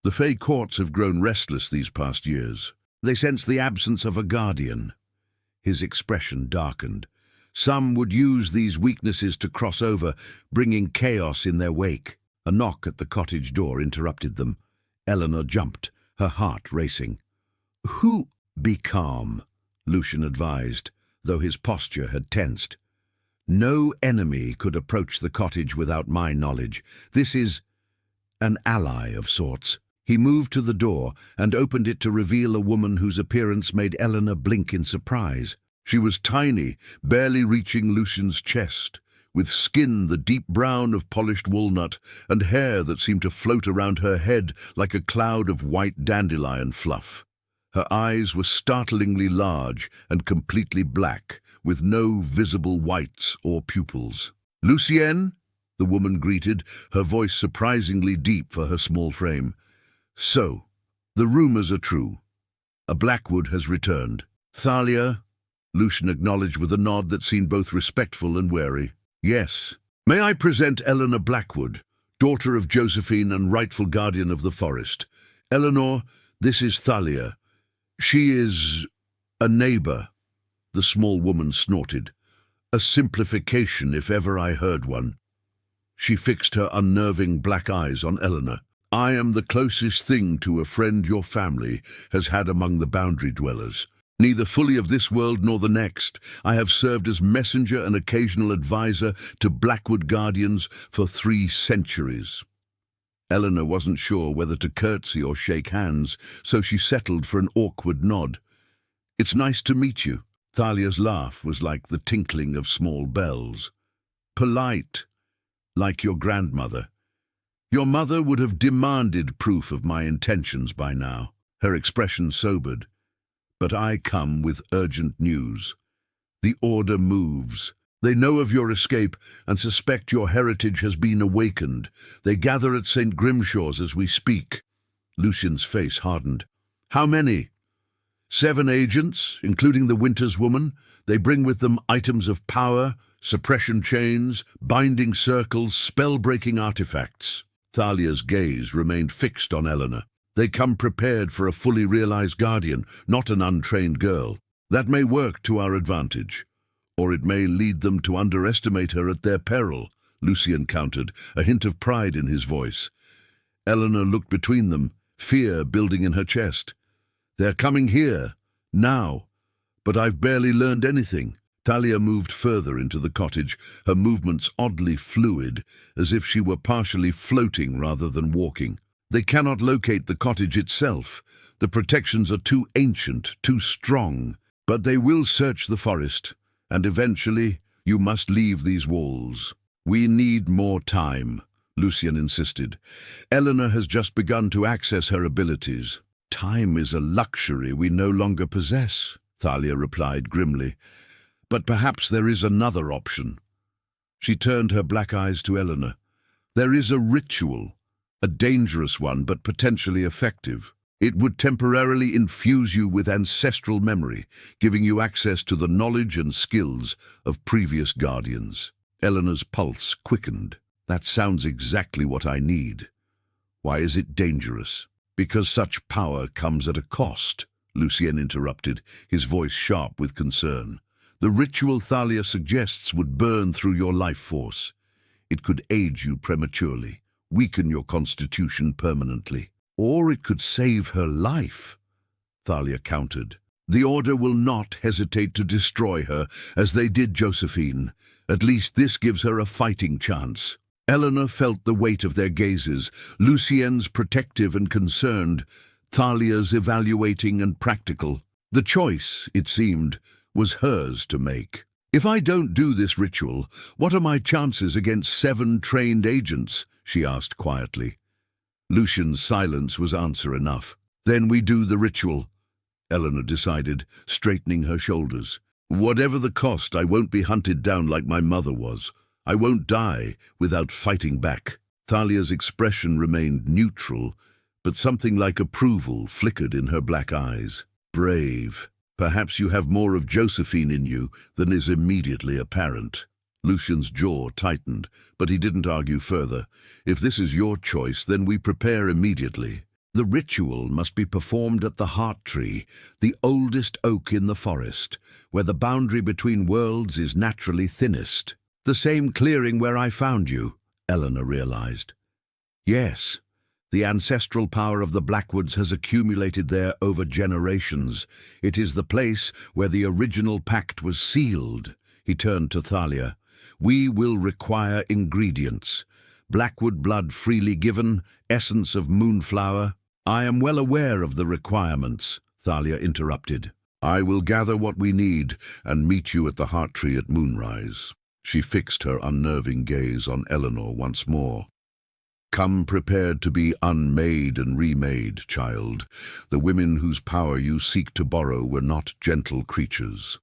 The Fey courts have grown restless these past years. They sense the absence of a guardian." His expression darkened. "Some would use these weaknesses to cross over, bringing chaos in their wake." A knock at the cottage door interrupted them. Eleanor jumped, her heart racing. "Who—" "Be calm," Lucian advised, though his posture had tensed. "No enemy could approach the cottage without my knowledge. This is an ally of sorts." He moved to the door and opened it to reveal a woman whose appearance made Eleanor blink in surprise. She was tiny, barely reaching Lucian's chest, with skin the deep brown of polished walnut and hair that seemed to float around her head like a cloud of white dandelion fluff. Her eyes were startlingly large and completely black, with no visible whites or pupils. "Lucienne?" the woman greeted, her voice surprisingly deep for her small frame. "So, the rumors are true. A Blackwood has returned." "Thalia?" Lucian acknowledged with a nod that seemed both respectful and wary. "Yes. May I present Eleanor Blackwood, daughter of Josephine and rightful guardian of the forest. Eleanor, this is Thalia. She is a neighbor." The small woman snorted. "A simplification, if ever I heard one." She fixed her unnerving black eyes on Eleanor. "I am the closest thing to a friend your family has had among the boundary dwellers. Neither fully of this world nor the next, I have served as messenger and occasional advisor to Blackwood guardians for 3 centuries. Eleanor wasn't sure whether to curtsy or shake hands, so she settled for an awkward nod. "It's nice to meet you." Thalia's laugh was like the tinkling of small bells. "Polite, like your grandmother. Your mother would have demanded proof of my intentions by now." Her expression sobered. "But I come with urgent news. The Order moves. They know of your escape and suspect your heritage has been awakened. They gather at St. Grimshaw's as we speak." Lucian's face hardened. "How many?" "7 agents, including the Winter's Woman. They bring with them items of power, suppression chains, binding circles, spell-breaking artifacts." Thalia's gaze remained fixed on Eleanor. "They come prepared for a fully realized guardian, not an untrained girl. That may work to our advantage, or it may lead them to underestimate her at their peril," Lucian countered, a hint of pride in his voice. Eleanor looked between them, fear building in her chest. "They're coming here, now, but I've barely learned anything." Thalia moved further into the cottage, her movements oddly fluid, as if she were partially floating rather than walking. "They cannot locate the cottage itself. The protections are too ancient, too strong. But they will search the forest, and eventually you must leave these walls." "We need more time," Lucian insisted. "Eleanor has just begun to access her abilities." "Time is a luxury we no longer possess," Thalia replied grimly. "But perhaps there is another option." She turned her black eyes to Eleanor. "There is a ritual, a dangerous one but potentially effective. It would temporarily infuse you with ancestral memory, giving you access to the knowledge and skills of previous guardians." Eleanor's pulse quickened. "That sounds exactly what I need. Why is it dangerous?" "Because such power comes at a cost," Lucien interrupted, his voice sharp with concern. "The ritual Thalia suggests would burn through your life force. It could age you prematurely, weaken your constitution permanently. Or it could save her life," Thalia countered. "The Order will not hesitate to destroy her, as they did Josephine. At least this gives her a fighting chance." Eleanor felt the weight of their gazes, Lucien's protective and concerned, Thalia's evaluating and practical. The choice, it seemed, was hers to make. "If I don't do this ritual, what are my chances against 7 trained agents?" she asked quietly. Lucian's silence was answer enough. "Then we do the ritual," Eleanor decided, straightening her shoulders. "Whatever the cost, I won't be hunted down like my mother was. I won't die without fighting back." Thalia's expression remained neutral, but something like approval flickered in her black eyes. "Brave. Perhaps you have more of Josephine in you than is immediately apparent." Lucian's jaw tightened, but he didn't argue further. "If this is your choice, then we prepare immediately. The ritual must be performed at the Heart Tree, the oldest oak in the forest, where the boundary between worlds is naturally thinnest." "The same clearing where I found you," Eleanor realized. "Yes, the ancestral power of the Blackwoods has accumulated there over generations. It is the place where the original pact was sealed." He turned to Thalia. "We will require ingredients. Blackwood blood freely given, essence of moonflower." "I am well aware of the requirements," Thalia interrupted. "I will gather what we need and meet you at the Heart Tree at moonrise." She fixed her unnerving gaze on Eleanor once more. "Come prepared to be unmade and remade, child. The women whose power you seek to borrow were not gentle creatures.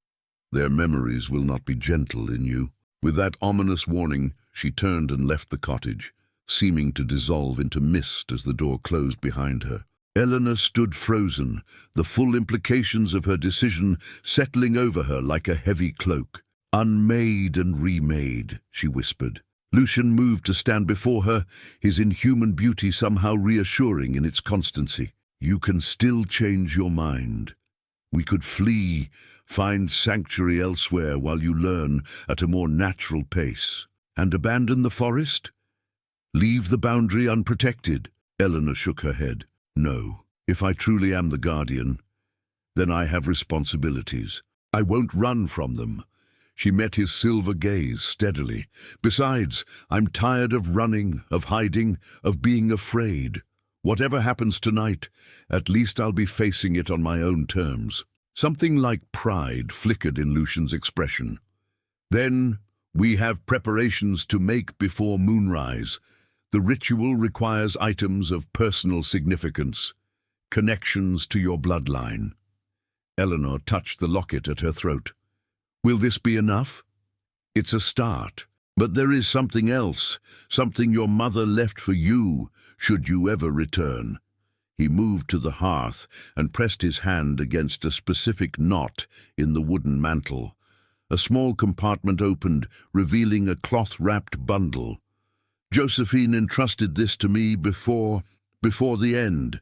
Their memories will not be gentle in you." With that ominous warning, she turned and left the cottage, seeming to dissolve into mist as the door closed behind her. Eleanor stood frozen, the full implications of her decision settling over her like a heavy cloak. "Unmade and remade," she whispered. Lucian moved to stand before her, his inhuman beauty somehow reassuring in its constancy. "You can still change your mind. We could flee, find sanctuary elsewhere while you learn at a more natural pace. And abandon the forest? Leave the boundary unprotected?" Eleanor shook her head. "No. If I truly am the guardian, then I have responsibilities. I won't run from them." She met his silver gaze steadily. "Besides, I'm tired of running, of hiding, of being afraid. Whatever happens tonight, at least I'll be facing it on my own terms." Something like pride flickered in Lucian's expression. "Then we have preparations to make before moonrise. The ritual requires items of personal significance, connections to your bloodline." Eleanor touched the locket at her throat. "Will this be enough?" It's a start. But there is something else, something your mother left for you, should you ever return. He moved to the hearth and pressed his hand against a specific knot in the wooden mantel. A small compartment opened, revealing a cloth-wrapped bundle. Josephine entrusted this to me before the end.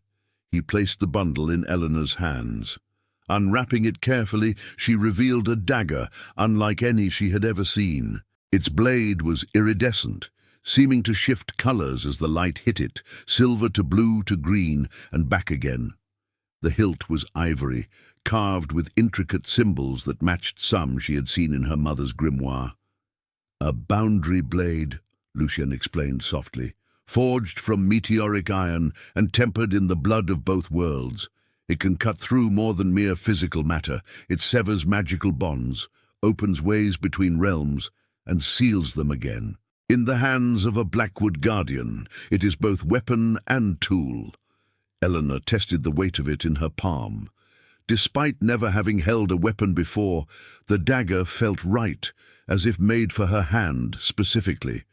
He placed the bundle in Eleanor's hands. Unwrapping it carefully, she revealed a dagger, unlike any she had ever seen. Its blade was iridescent, seeming to shift colors as the light hit it, silver to blue to green, and back again. The hilt was ivory, carved with intricate symbols that matched some she had seen in her mother's grimoire. "A boundary blade," Lucien explained softly, "forged from meteoric iron and tempered in the blood of both worlds. It can cut through more than mere physical matter. It severs magical bonds, opens ways between realms, and seals them again. In the hands of a Blackwood guardian, it is both weapon and tool." Eleanor tested the weight of it in her palm. Despite never having held a weapon before, the dagger felt right, as if made for her hand specifically.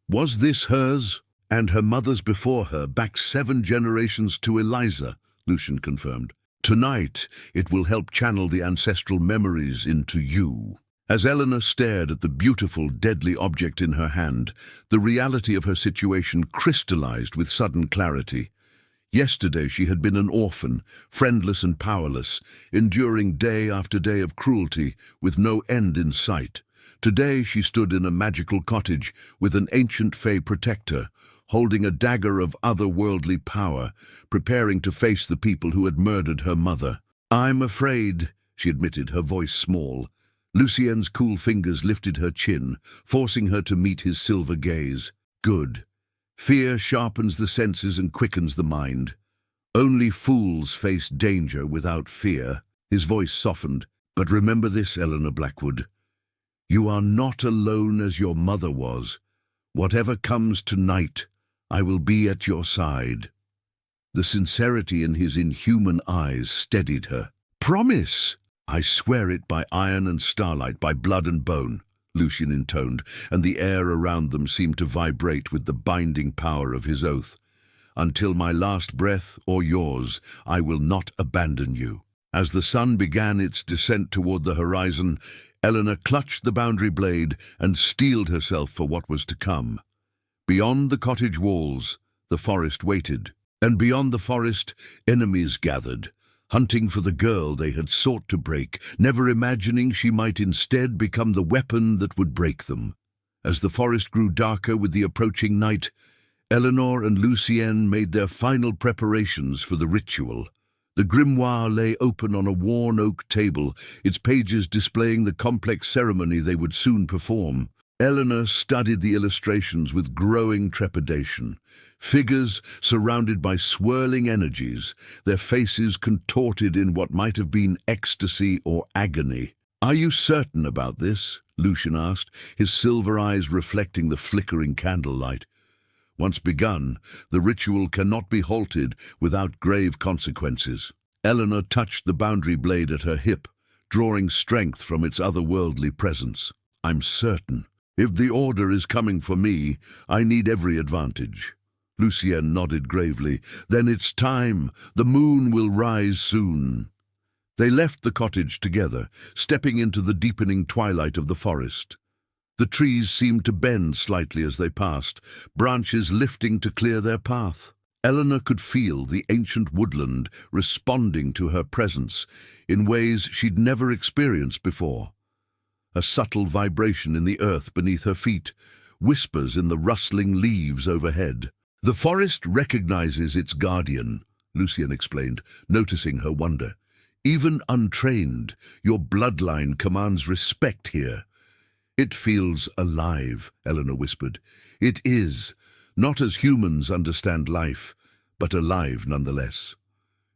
Was this hers? And her mother's before her, back 7 generations to Eliza, Lucien confirmed. "Tonight, it will help channel the ancestral memories into you." As Eleanor stared at the beautiful, deadly object in her hand, the reality of her situation crystallized with sudden clarity. Yesterday she had been an orphan, friendless and powerless, enduring day after day of cruelty, with no end in sight. Today she stood in a magical cottage, with an ancient fae protector, holding a dagger of otherworldly power, preparing to face the people who had murdered her mother. "I'm afraid," she admitted, her voice small. Lucien's cool fingers lifted her chin, forcing her to meet his silver gaze. "Good. Fear sharpens the senses and quickens the mind. Only fools face danger without fear." His voice softened. "But remember this, Eleanor Blackwood. You are not alone as your mother was. Whatever comes tonight, I will be at your side." The sincerity in his inhuman eyes steadied her. "Promise!" "I swear it by iron and starlight, by blood and bone," Lucien intoned, and the air around them seemed to vibrate with the binding power of his oath. "Until my last breath, or yours, I will not abandon you." As the sun began its descent toward the horizon, Eleanor clutched the boundary blade and steeled herself for what was to come. Beyond the cottage walls, the forest waited, and beyond the forest, enemies gathered, hunting for the girl they had sought to break, never imagining she might instead become the weapon that would break them. As the forest grew darker with the approaching night, Eleanor and Lucien made their final preparations for the ritual. The grimoire lay open on a worn oak table, its pages displaying the complex ceremony they would soon perform. Eleanor studied the illustrations with growing trepidation. Figures surrounded by swirling energies, their faces contorted in what might have been ecstasy or agony. "Are you certain about this?" Lucien asked, his silver eyes reflecting the flickering candlelight. "Once begun, the ritual cannot be halted without grave consequences." Eleanor touched the boundary blade at her hip, drawing strength from its otherworldly presence. "I'm certain. If the order is coming for me, I need every advantage." Lucien nodded gravely. "Then it's time. The moon will rise soon." They left the cottage together, stepping into the deepening twilight of the forest. The trees seemed to bend slightly as they passed, branches lifting to clear their path. Eleanor could feel the ancient woodland responding to her presence in ways she'd never experienced before. A subtle vibration in the earth beneath her feet, whispers in the rustling leaves overhead. "The forest recognizes its guardian," Lucien explained, noticing her wonder. "Even untrained, your bloodline commands respect here." "It feels alive," Eleanor whispered. "It is, not as humans understand life, but alive nonetheless."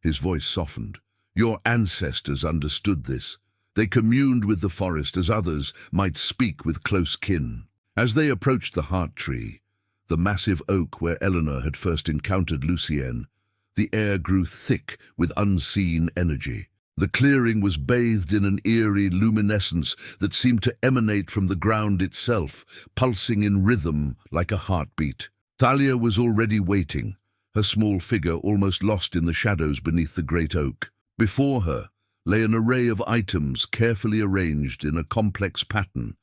His voice softened. "Your ancestors understood this. They communed with the forest as others might speak with close kin." As they approached the heart tree, the massive oak where Eleanor had first encountered Lucien, the air grew thick with unseen energy. The clearing was bathed in an eerie luminescence that seemed to emanate from the ground itself, pulsing in rhythm like a heartbeat. Thalia was already waiting, her small figure almost lost in the shadows beneath the great oak. Before her lay an array of items carefully arranged in a complex pattern,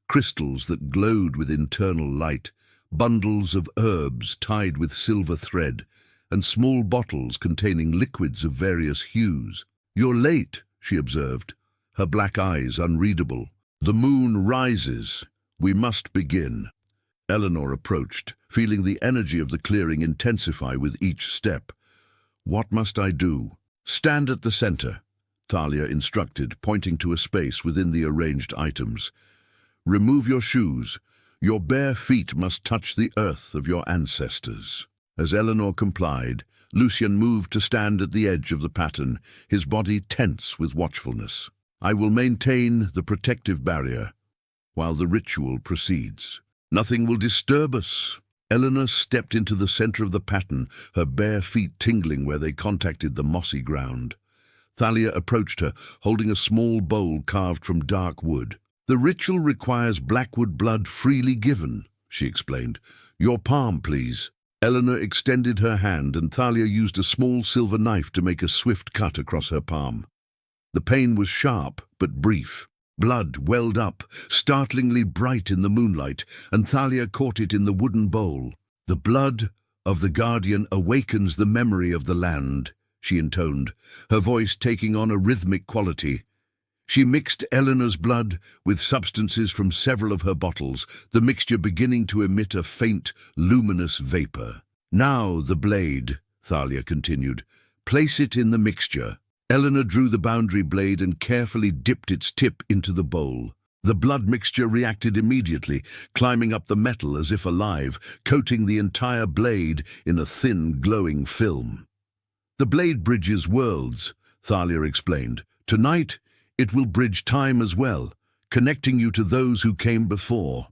crystals that glowed with internal light, bundles of herbs tied with silver thread, and small bottles containing liquids of various hues. "You're late," she observed, her black eyes unreadable. "The moon rises. We must begin." Eleanor approached, feeling the energy of the clearing intensify with each step. "What must I do?" "Stand at the center," Thalia instructed, pointing to a space within the arranged items. "Remove your shoes. Your bare feet must touch the earth of your ancestors." As Eleanor complied, Lucian moved to stand at the edge of the pattern, his body tense with watchfulness. "I will maintain the protective barrier while the ritual proceeds. Nothing will disturb us." Eleanor stepped into the center of the pattern, her bare feet tingling where they contacted the mossy ground. Thalia approached her, holding a small bowl carved from dark wood. "The ritual requires blackwood blood freely given," she explained. "Your palm, please." Eleanor extended her hand, and Thalia used a small silver knife to make a swift cut across her palm. The pain was sharp, but brief. Blood welled up, startlingly bright in the moonlight, and Thalia caught it in the wooden bowl. "The blood of the guardian awakens the memory of the land," she intoned, her voice taking on a rhythmic quality. She mixed Eleanor's blood with substances from several of her bottles, the mixture beginning to emit a faint, luminous vapor. "Now the blade," Thalia continued. "Place it in the mixture." Eleanor drew the boundary blade and carefully dipped its tip into the bowl. The blood mixture reacted immediately, climbing up the metal as if alive, coating the entire blade in a thin, glowing film. "The blade bridges worlds," Thalia explained. "Tonight, it will bridge time as well, connecting you to those who came before."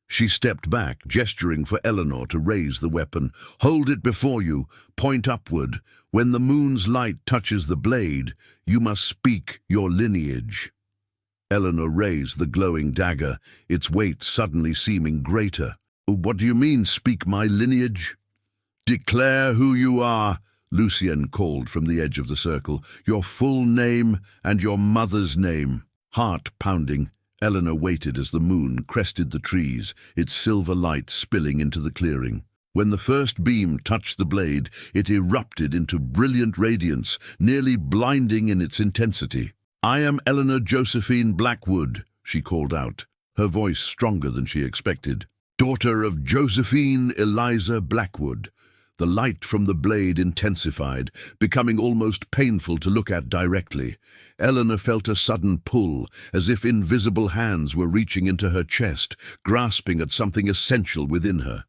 She stepped back, gesturing for Eleanor to raise the weapon. "Hold it before you, point upward. When the moon's light touches the blade, you must speak your lineage." Eleanor raised the glowing dagger, its weight suddenly seeming greater. "What do you mean, speak my lineage?" "Declare who you are," Lucien called from the edge of the circle. "Your full name and your mother's name." Heart pounding, Eleanor waited as the moon crested the trees, its silver light spilling into the clearing. When the first beam touched the blade, it erupted into brilliant radiance, nearly blinding in its intensity. "I am Eleanor Josephine Blackwood," she called out, her voice stronger than she expected. "Daughter of Josephine Eliza Blackwood." The light from the blade intensified, becoming almost painful to look at directly. Eleanor felt a sudden pull, as if invisible hands were reaching into her chest, grasping at something essential within her.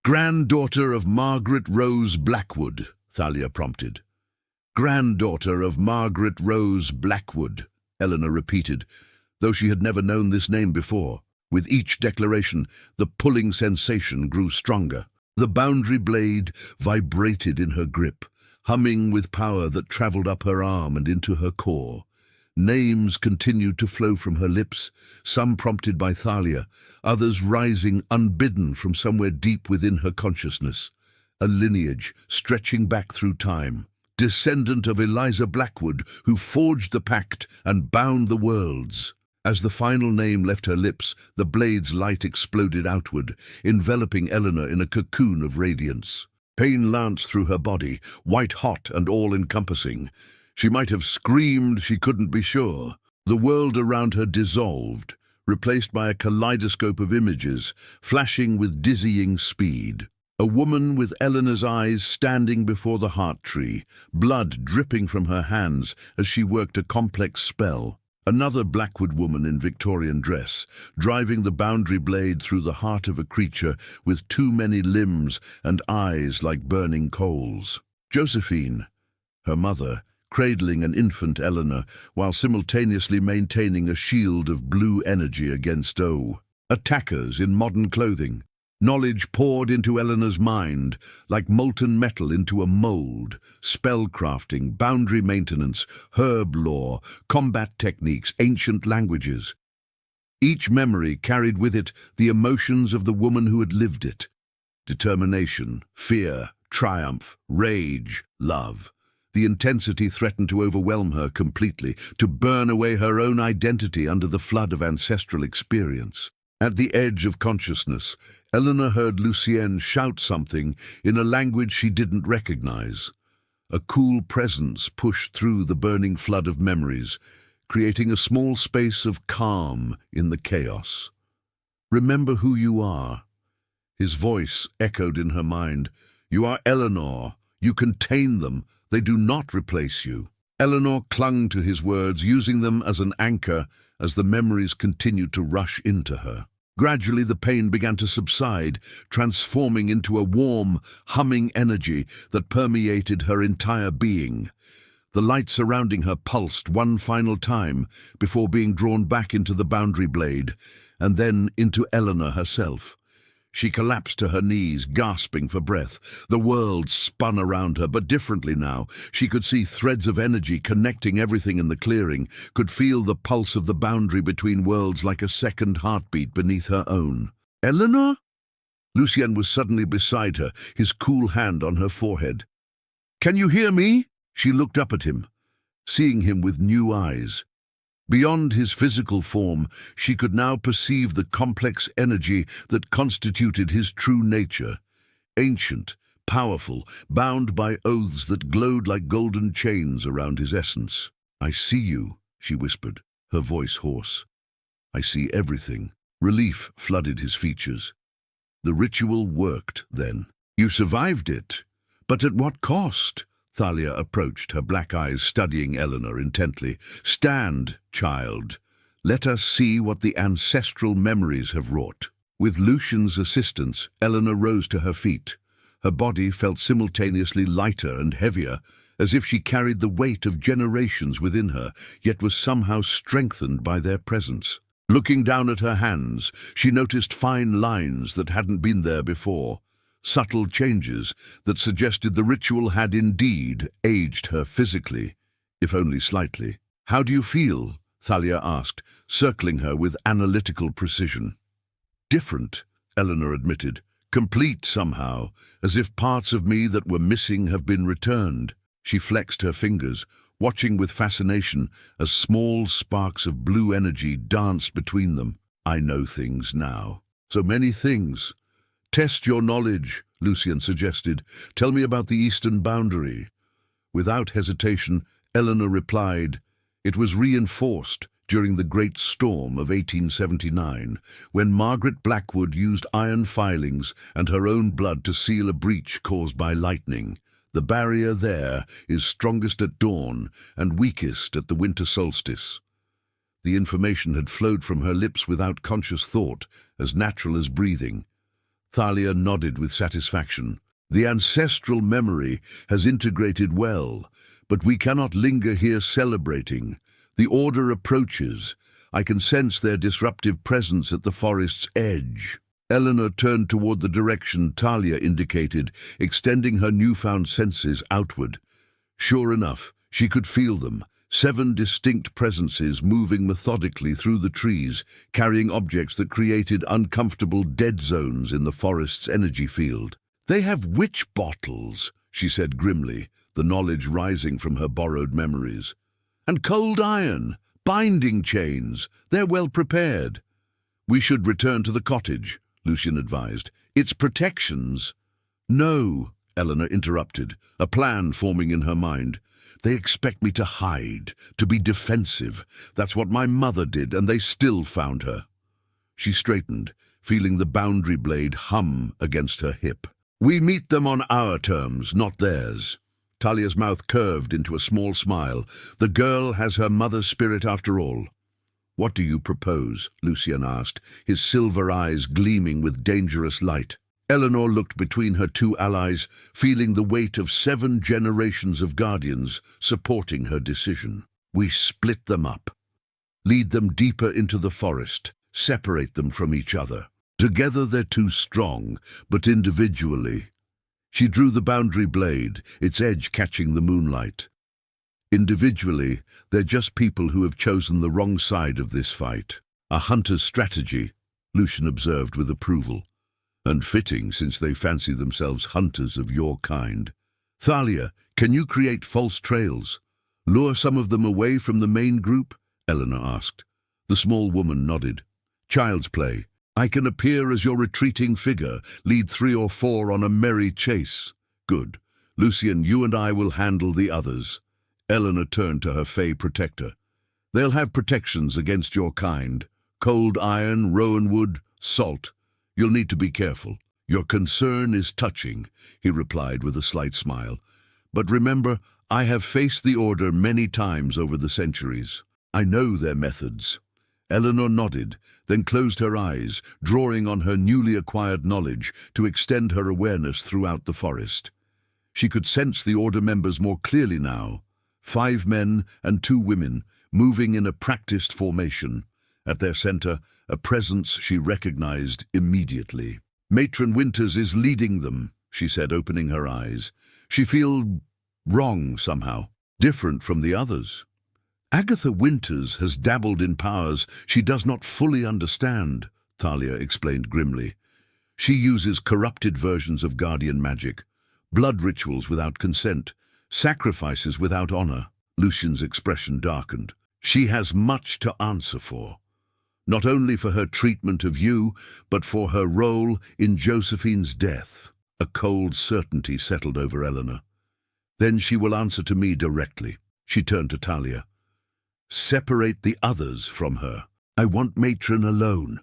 "Granddaughter of Margaret Rose Blackwood," Thalia prompted. "Granddaughter of Margaret Rose Blackwood," Eleanor repeated, though she had never known this name before. With each declaration, the pulling sensation grew stronger. The boundary blade vibrated in her grip, humming with power that traveled up her arm and into her core. Names continued to flow from her lips, some prompted by Thalia, others rising unbidden from somewhere deep within her consciousness. A lineage stretching back through time, descendant of Eliza Blackwood, who forged the pact and bound the worlds. As the final name left her lips, the blade's light exploded outward, enveloping Eleanor in a cocoon of radiance. Pain lanced through her body, white-hot and all-encompassing. She might have screamed, she couldn't be sure. The world around her dissolved, replaced by a kaleidoscope of images, flashing with dizzying speed. A woman with Eleanor's eyes standing before the heart tree, blood dripping from her hands as she worked a complex spell. Another Blackwood woman in Victorian dress, driving the boundary blade through the heart of a creature with too many limbs and eyes like burning coals. Josephine, her mother, cradling an infant Eleanor while simultaneously maintaining a shield of blue energy against attackers in modern clothing. Knowledge poured into Eleanor's mind, like molten metal into a mold. Spellcrafting, boundary maintenance, herb lore, combat techniques, ancient languages. Each memory carried with it the emotions of the woman who had lived it. Determination, fear, triumph, rage, love. The intensity threatened to overwhelm her completely, to burn away her own identity under the flood of ancestral experience. At the edge of consciousness, Eleanor heard Lucienne shout something in a language she didn't recognize. A cool presence pushed through the burning flood of memories, creating a small space of calm in the chaos. "Remember who you are." His voice echoed in her mind. "You are Eleanor. You contain them. They do not replace you." Eleanor clung to his words, using them as an anchor as the memories continued to rush into her. Gradually, the pain began to subside, transforming into a warm, humming energy that permeated her entire being. The light surrounding her pulsed one final time before being drawn back into the boundary blade, and then into Eleanor herself. She collapsed to her knees, gasping for breath. The world spun around her, but differently now. She could see threads of energy connecting everything in the clearing, could feel the pulse of the boundary between worlds like a second heartbeat beneath her own. "Eleanor?" Lucien was suddenly beside her, his cool hand on her forehead. "Can you hear me?" She looked up at him, seeing him with new eyes. Beyond his physical form, she could now perceive the complex energy that constituted his true nature. Ancient, powerful, bound by oaths that glowed like golden chains around his essence. "I see you," she whispered, her voice hoarse. "I see everything." Relief flooded his features. The ritual worked, then. "You survived it. But at what cost?" Thalia approached, her black eyes studying Eleanor intently. "Stand, child. Let us see what the ancestral memories have wrought." With Lucian's assistance, Eleanor rose to her feet. Her body felt simultaneously lighter and heavier, as if she carried the weight of generations within her, yet was somehow strengthened by their presence. Looking down at her hands, she noticed fine lines that hadn't been there before. Subtle changes that suggested the ritual had indeed aged her physically, if only slightly. "How do you feel?" Thalia asked, circling her with analytical precision. "Different," Eleanor admitted. "Complete somehow, as if parts of me that were missing have been returned." She flexed her fingers, watching with fascination as small sparks of blue energy danced between them. "I know things now. So many things." "Test your knowledge," Lucian suggested. "Tell me about the eastern boundary." Without hesitation, Eleanor replied. It was reinforced during the Great Storm of 1879, when Margaret Blackwood used iron filings and her own blood to seal a breach caused by lightning. The barrier there is strongest at dawn and weakest at the winter solstice. The information had flowed from her lips without conscious thought, as natural as breathing. Thalia nodded with satisfaction. "The ancestral memory has integrated well, but we cannot linger here celebrating. The Order approaches. I can sense their disruptive presence at the forest's edge." Eleanor turned toward the direction Thalia indicated, extending her newfound senses outward. Sure enough, she could feel them. 7 distinct presences moving methodically through the trees, carrying objects that created uncomfortable dead zones in the forest's energy field. "They have witch bottles," she said grimly, the knowledge rising from her borrowed memories. "And cold iron, binding chains. They're well prepared." "We should return to the cottage," Lucian advised. "Its protections—" "No," Eleanor interrupted, a plan forming in her mind. "They expect me to hide, to be defensive. That's what my mother did, and they still found her." She straightened, feeling the boundary blade hum against her hip. "We meet them on our terms, not theirs." Talia's mouth curved into a small smile. "The girl has her mother's spirit after all." "What do you propose?" Lucian asked, his silver eyes gleaming with dangerous light. Eleanor looked between her 2 allies, feeling the weight of 7 generations of guardians supporting her decision. "We split them up. Lead them deeper into the forest. Separate them from each other. Together they're too strong, but individually. She drew the boundary blade, its edge catching the moonlight. Individually, they're just people who have chosen the wrong side of this fight. A hunter's strategy, Lucian observed with approval. And fitting, since they fancy themselves hunters of your kind. Thalia, can you create false trails? Lure some of them away from the main group? Eleanor asked. The small woman nodded. Child's play. I can appear as your retreating figure, lead 3 or 4 on a merry chase. Good. Lucian, you and I will handle the others. Eleanor turned to her Fey protector. They'll have protections against your kind. Cold iron, rowan wood, salt. You'll need to be careful. Your concern is touching, he replied with a slight smile. But remember, I have faced the Order many times over the centuries. I know their methods. Eleanor nodded, then closed her eyes, drawing on her newly acquired knowledge to extend her awareness throughout the forest. She could sense the Order members more clearly now. 5 men and 2 women, moving in a practiced formation. At their center, a presence she recognized immediately. Matron Winters is leading them, she said, opening her eyes. She feels wrong somehow, different from the others. Agatha Winters has dabbled in powers she does not fully understand, Thalia explained grimly. She uses corrupted versions of guardian magic, blood rituals without consent, sacrifices without honor. Lucian's expression darkened. She has much to answer for. Not only for her treatment of you, but for her role in Josephine's death. A cold certainty settled over Eleanor. Then she will answer to me directly. She turned to Thalia. Separate the others from her. I want Matron alone.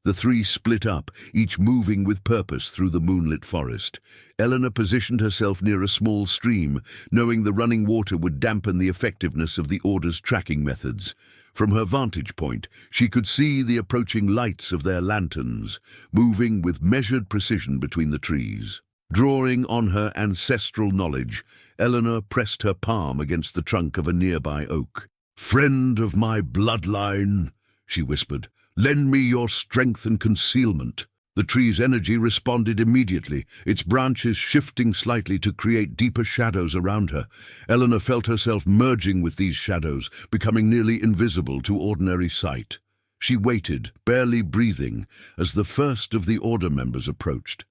The 3 split up, each moving with purpose through the moonlit forest. Eleanor positioned herself near a small stream, knowing the running water would dampen the effectiveness of the Order's tracking methods. From her vantage point, she could see the approaching lights of their lanterns, moving with measured precision between the trees. Drawing on her ancestral knowledge, Eleanor pressed her palm against the trunk of a nearby oak. "Friend of my bloodline," she whispered, "lend me your strength and concealment." The tree's energy responded immediately, its branches shifting slightly to create deeper shadows around her. Eleanor felt herself merging with these shadows, becoming nearly invisible to ordinary sight. She waited, barely breathing, as the first of the Order members approached.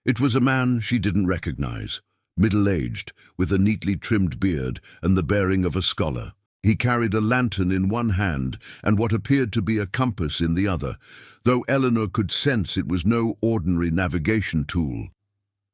It was a man she didn't recognize, middle-aged, with a neatly trimmed beard and the bearing of a scholar. He carried a lantern in one hand and what appeared to be a compass in the other, though Eleanor could sense it was no ordinary navigation tool.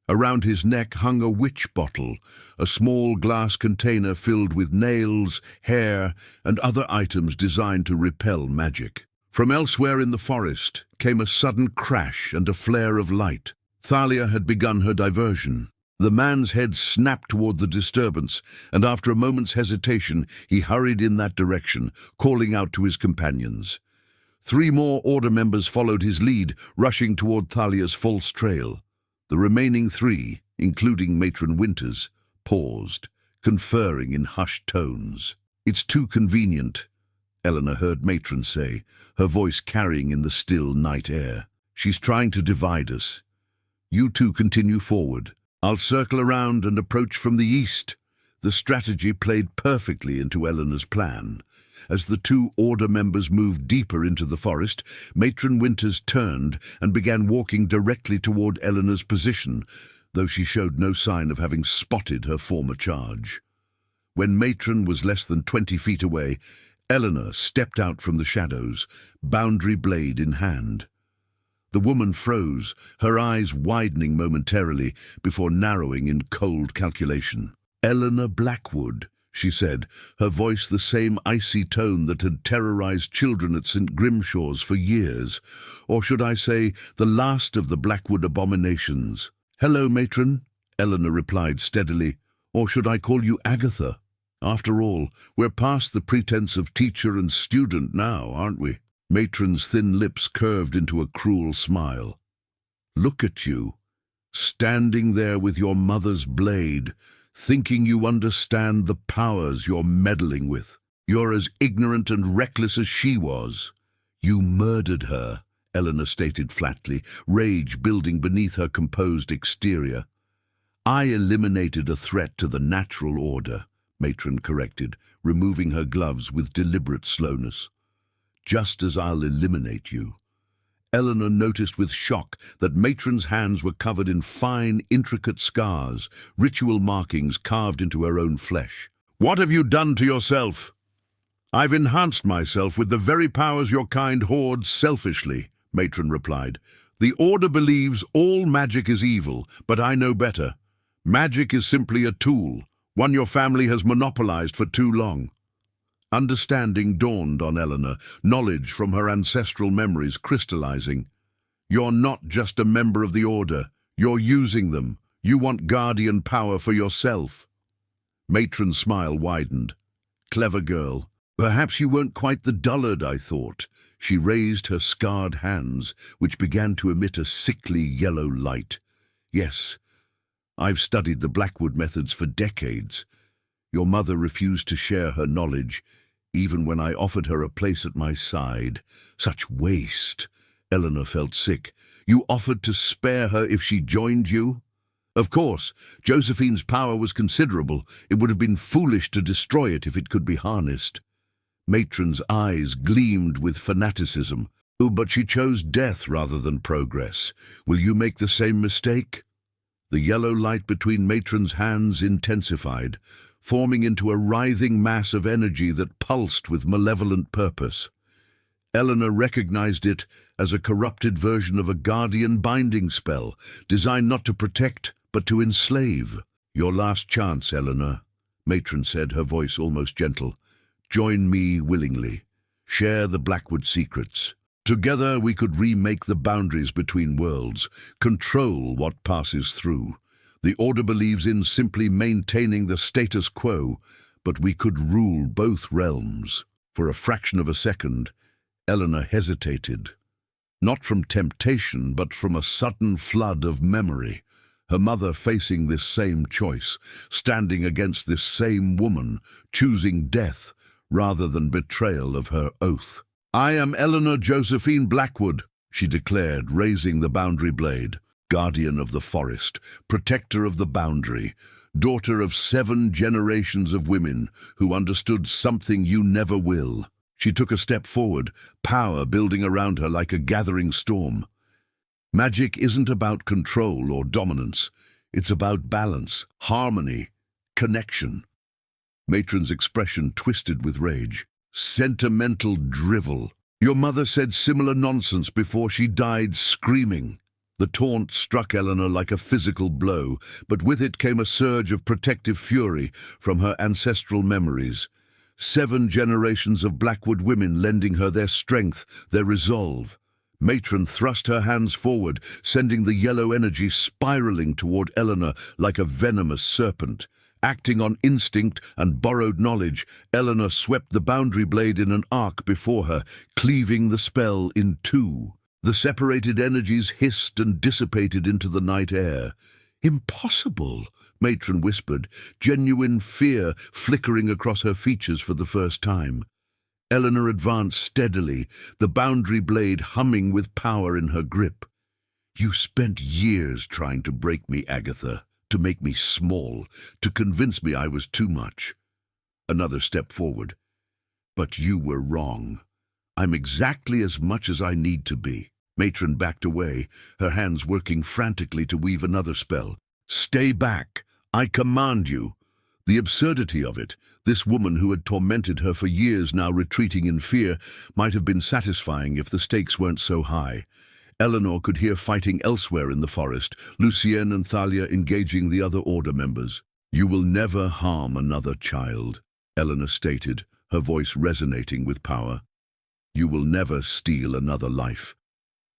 Around his neck hung a witch bottle, a small glass container filled with nails, hair, and other items designed to repel magic. From elsewhere in the forest came a sudden crash and a flare of light. Thalia had begun her diversion. The man's head snapped toward the disturbance, and after a moment's hesitation, he hurried in that direction, calling out to his companions. 3 more Order members followed his lead, rushing toward Thalia's false trail. The remaining 3, including Matron Winters, paused, conferring in hushed tones. "It's too convenient," Eleanor heard Matron say, her voice carrying in the still night air. "She's trying to divide us. You 2 continue forward. I'll circle around and approach from the east." The strategy played perfectly into Eleanor's plan. As the 2 Order members moved deeper into the forest, Matron Winters turned and began walking directly toward Eleanor's position, though she showed no sign of having spotted her former charge. When Matron was less than 20 feet away, Eleanor stepped out from the shadows, boundary blade in hand. The woman froze, her eyes widening momentarily before narrowing in cold calculation. "Eleanor Blackwood," she said, her voice the same icy tone that had terrorized children at St. Grimshaw's for years, or should I say, the last of the Blackwood abominations. "Hello, matron," Eleanor replied steadily, "or should I call you Agatha? After all, we're past the pretense of teacher and student now, aren't we?" Matron's thin lips curved into a cruel smile. "Look at you, standing there with your mother's blade, thinking you understand the powers you're meddling with. You're as ignorant and reckless as she was. You murdered her, Eleanor stated flatly, rage building beneath her composed exterior. I eliminated a threat to the natural order, Matron corrected, removing her gloves with deliberate slowness. Just as I'll eliminate you. Eleanor noticed with shock that Matron's hands were covered in fine, intricate scars, ritual markings carved into her own flesh. What have you done to yourself? I've enhanced myself with the very powers your kind hoards selfishly, Matron replied. The Order believes all magic is evil, but I know better. Magic is simply a tool, one your family has monopolized for too long. Understanding dawned on Eleanor, knowledge from her ancestral memories crystallizing. You're not just a member of the Order, you're using them. You want guardian power for yourself. Matron's smile widened. Clever girl. Perhaps you weren't quite the dullard I thought. She raised her scarred hands, which began to emit a sickly yellow light. Yes, I've studied the Blackwood methods for decades. Your mother refused to share her knowledge, even when I offered her a place at my side. Such waste. Eleanor felt sick. You offered to spare her if she joined you? Of course, Josephine's power was considerable. It would have been foolish to destroy it if it could be harnessed. Matron's eyes gleamed with fanaticism. Oh, but she chose death rather than progress. Will you make the same mistake? The yellow light between Matron's hands intensified, forming into a writhing mass of energy that pulsed with malevolent purpose. Eleanor recognized it as a corrupted version of a guardian binding spell, designed not to protect, but to enslave. Your last chance, Eleanor, Matron said, her voice almost gentle. Join me willingly. Share the Blackwood secrets. Together we could remake the boundaries between worlds, control what passes through. The Order believes in simply maintaining the status quo, but we could rule both realms. For a fraction of a second, Eleanor hesitated. Not from temptation, but from a sudden flood of memory. Her mother facing this same choice, standing against this same woman, choosing death rather than betrayal of her oath. I am Eleanor Josephine Blackwood, she declared, raising the boundary blade. Guardian of the forest, protector of the boundary, daughter of 7 generations of women who understood something you never will. She took a step forward, power building around her like a gathering storm. Magic isn't about control or dominance. It's about balance, harmony, connection. Matron's expression twisted with rage. Sentimental drivel. Your mother said similar nonsense before she died screaming. The taunt struck Eleanor like a physical blow, but with it came a surge of protective fury from her ancestral memories. 7 generations of Blackwood women lending her their strength, their resolve. Matron thrust her hands forward, sending the yellow energy spiraling toward Eleanor like a venomous serpent. Acting on instinct and borrowed knowledge, Eleanor swept the boundary blade in an arc before her, cleaving the spell in 2. The separated energies hissed and dissipated into the night air. Impossible, Matron whispered, genuine fear flickering across her features for the first time. Eleanor advanced steadily, the boundary blade humming with power in her grip. You spent years trying to break me, Agatha, to make me small, to convince me I was too much. Another step forward. But you were wrong. I'm exactly as much as I need to be. Matron backed away, her hands working frantically to weave another spell. Stay back. I command you. The absurdity of it, this woman who had tormented her for years now retreating in fear, might have been satisfying if the stakes weren't so high. Eleanor could hear fighting elsewhere in the forest, Lucienne and Thalia engaging the other Order members. You will never harm another child, Eleanor stated, her voice resonating with power. You will never steal another life.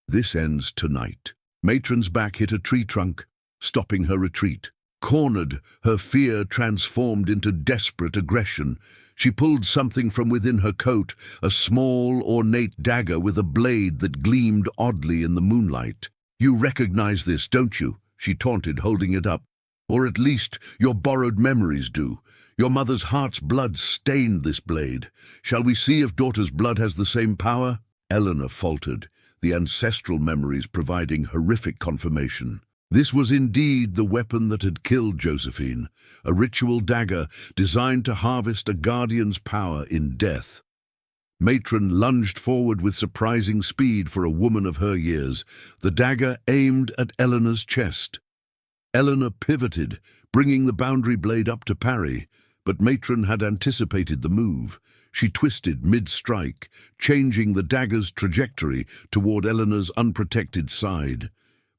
This ends tonight. Matron's back hit a tree trunk, stopping her retreat. Cornered, her fear transformed into desperate aggression. She pulled something from within her coat, a small, ornate dagger with a blade that gleamed oddly in the moonlight. You recognize this, don't you? She taunted, holding it up. Or at least your borrowed memories do. Your mother's heart's blood stained this blade. Shall we see if daughter's blood has the same power? Eleanor faltered. the ancestral memories providing horrific confirmation. This was indeed the weapon that had killed Josephine, a ritual dagger designed to harvest a guardian's power in death. Matron lunged forward with surprising speed for a woman of her years, the dagger aimed at Eleanor's chest. Eleanor pivoted, bringing the boundary blade up to parry, but Matron had anticipated the move. She twisted mid-strike, changing the dagger's trajectory toward Eleanor's unprotected side.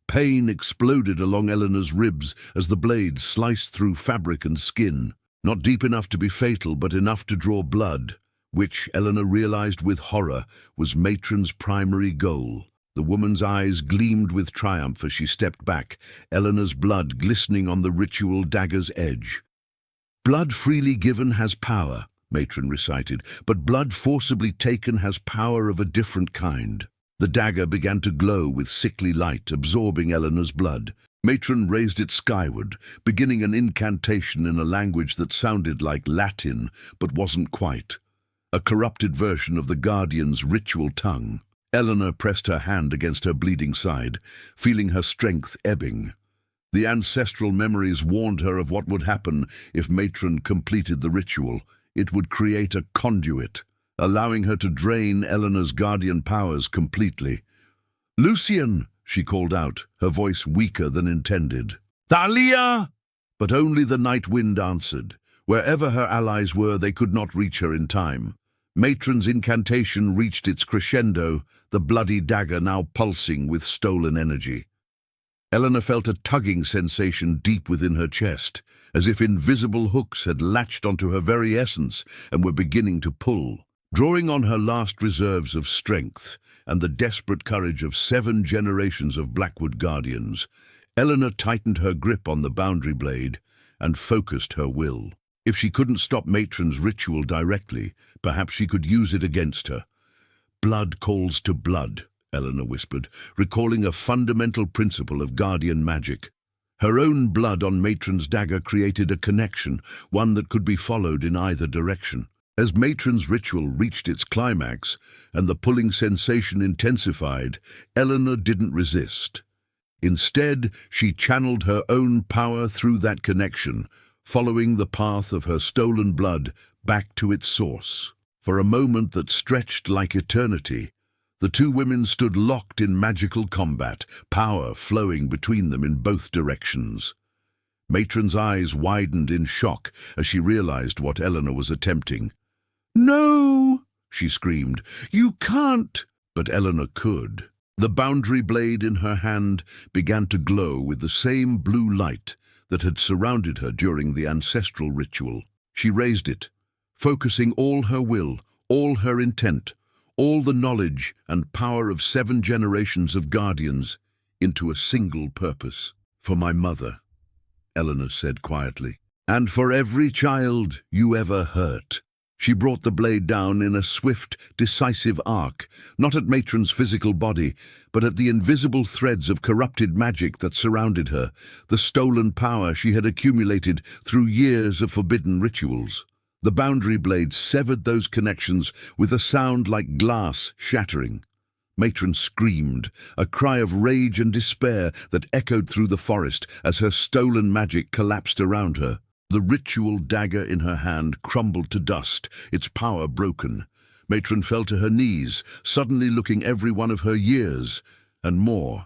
Pain exploded along Eleanor's ribs as the blade sliced through fabric and skin, not deep enough to be fatal, but enough to draw blood, which, Eleanor realized with horror, was Matron's primary goal. The woman's eyes gleamed with triumph as she stepped back, Eleanor's blood glistening on the ritual dagger's edge. "Blood freely given has power," Matron recited, "but blood forcibly taken has power of a different kind." The dagger began to glow with sickly light, absorbing Eleanor's blood. Matron raised it skyward, beginning an incantation in a language that sounded like Latin, but wasn't quite. A corrupted version of the Guardian's ritual tongue. Eleanor pressed her hand against her bleeding side, feeling her strength ebbing. The ancestral memories warned her of what would happen if Matron completed the ritual. It would create a conduit, allowing her to drain Eleanor's guardian powers completely. "Lucian!" she called out, her voice weaker than intended. "Thalia!" But only the night wind answered. Wherever her allies were, they could not reach her in time. Matron's incantation reached its crescendo, the bloody dagger now pulsing with stolen energy. Eleanor felt a tugging sensation deep within her chest, as if invisible hooks had latched onto her very essence and were beginning to pull. Drawing on her last reserves of strength and the desperate courage of 7 generations of Blackwood Guardians, Eleanor tightened her grip on the boundary blade and focused her will. If she couldn't stop Matron's ritual directly, perhaps she could use it against her. "Blood calls to blood," Eleanor whispered, recalling a fundamental principle of guardian magic. Her own blood on Matron's dagger created a connection, one that could be followed in either direction. As Matron's ritual reached its climax and the pulling sensation intensified, Eleanor didn't resist. Instead, she channeled her own power through that connection, following the path of her stolen blood back to its source. For a moment that stretched like eternity, the two women stood locked in magical combat, power flowing between them in both directions. Matron's eyes widened in shock as she realized what Eleanor was attempting. "No!" she screamed. "You can't!" But Eleanor could. The boundary blade in her hand began to glow with the same blue light that had surrounded her during the ancestral ritual. She raised it, focusing all her will, all her intent, all the knowledge and power of 7 generations of guardians into a single purpose. "For my mother," Eleanor said quietly, "and for every child you ever hurt." She brought the blade down in a swift, decisive arc, not at Matron's physical body, but at the invisible threads of corrupted magic that surrounded her, the stolen power she had accumulated through years of forbidden rituals. The boundary blade severed those connections with a sound like glass shattering. Matron screamed, a cry of rage and despair that echoed through the forest as her stolen magic collapsed around her. The ritual dagger in her hand crumbled to dust, its power broken. Matron fell to her knees, suddenly looking every one of her years, and more.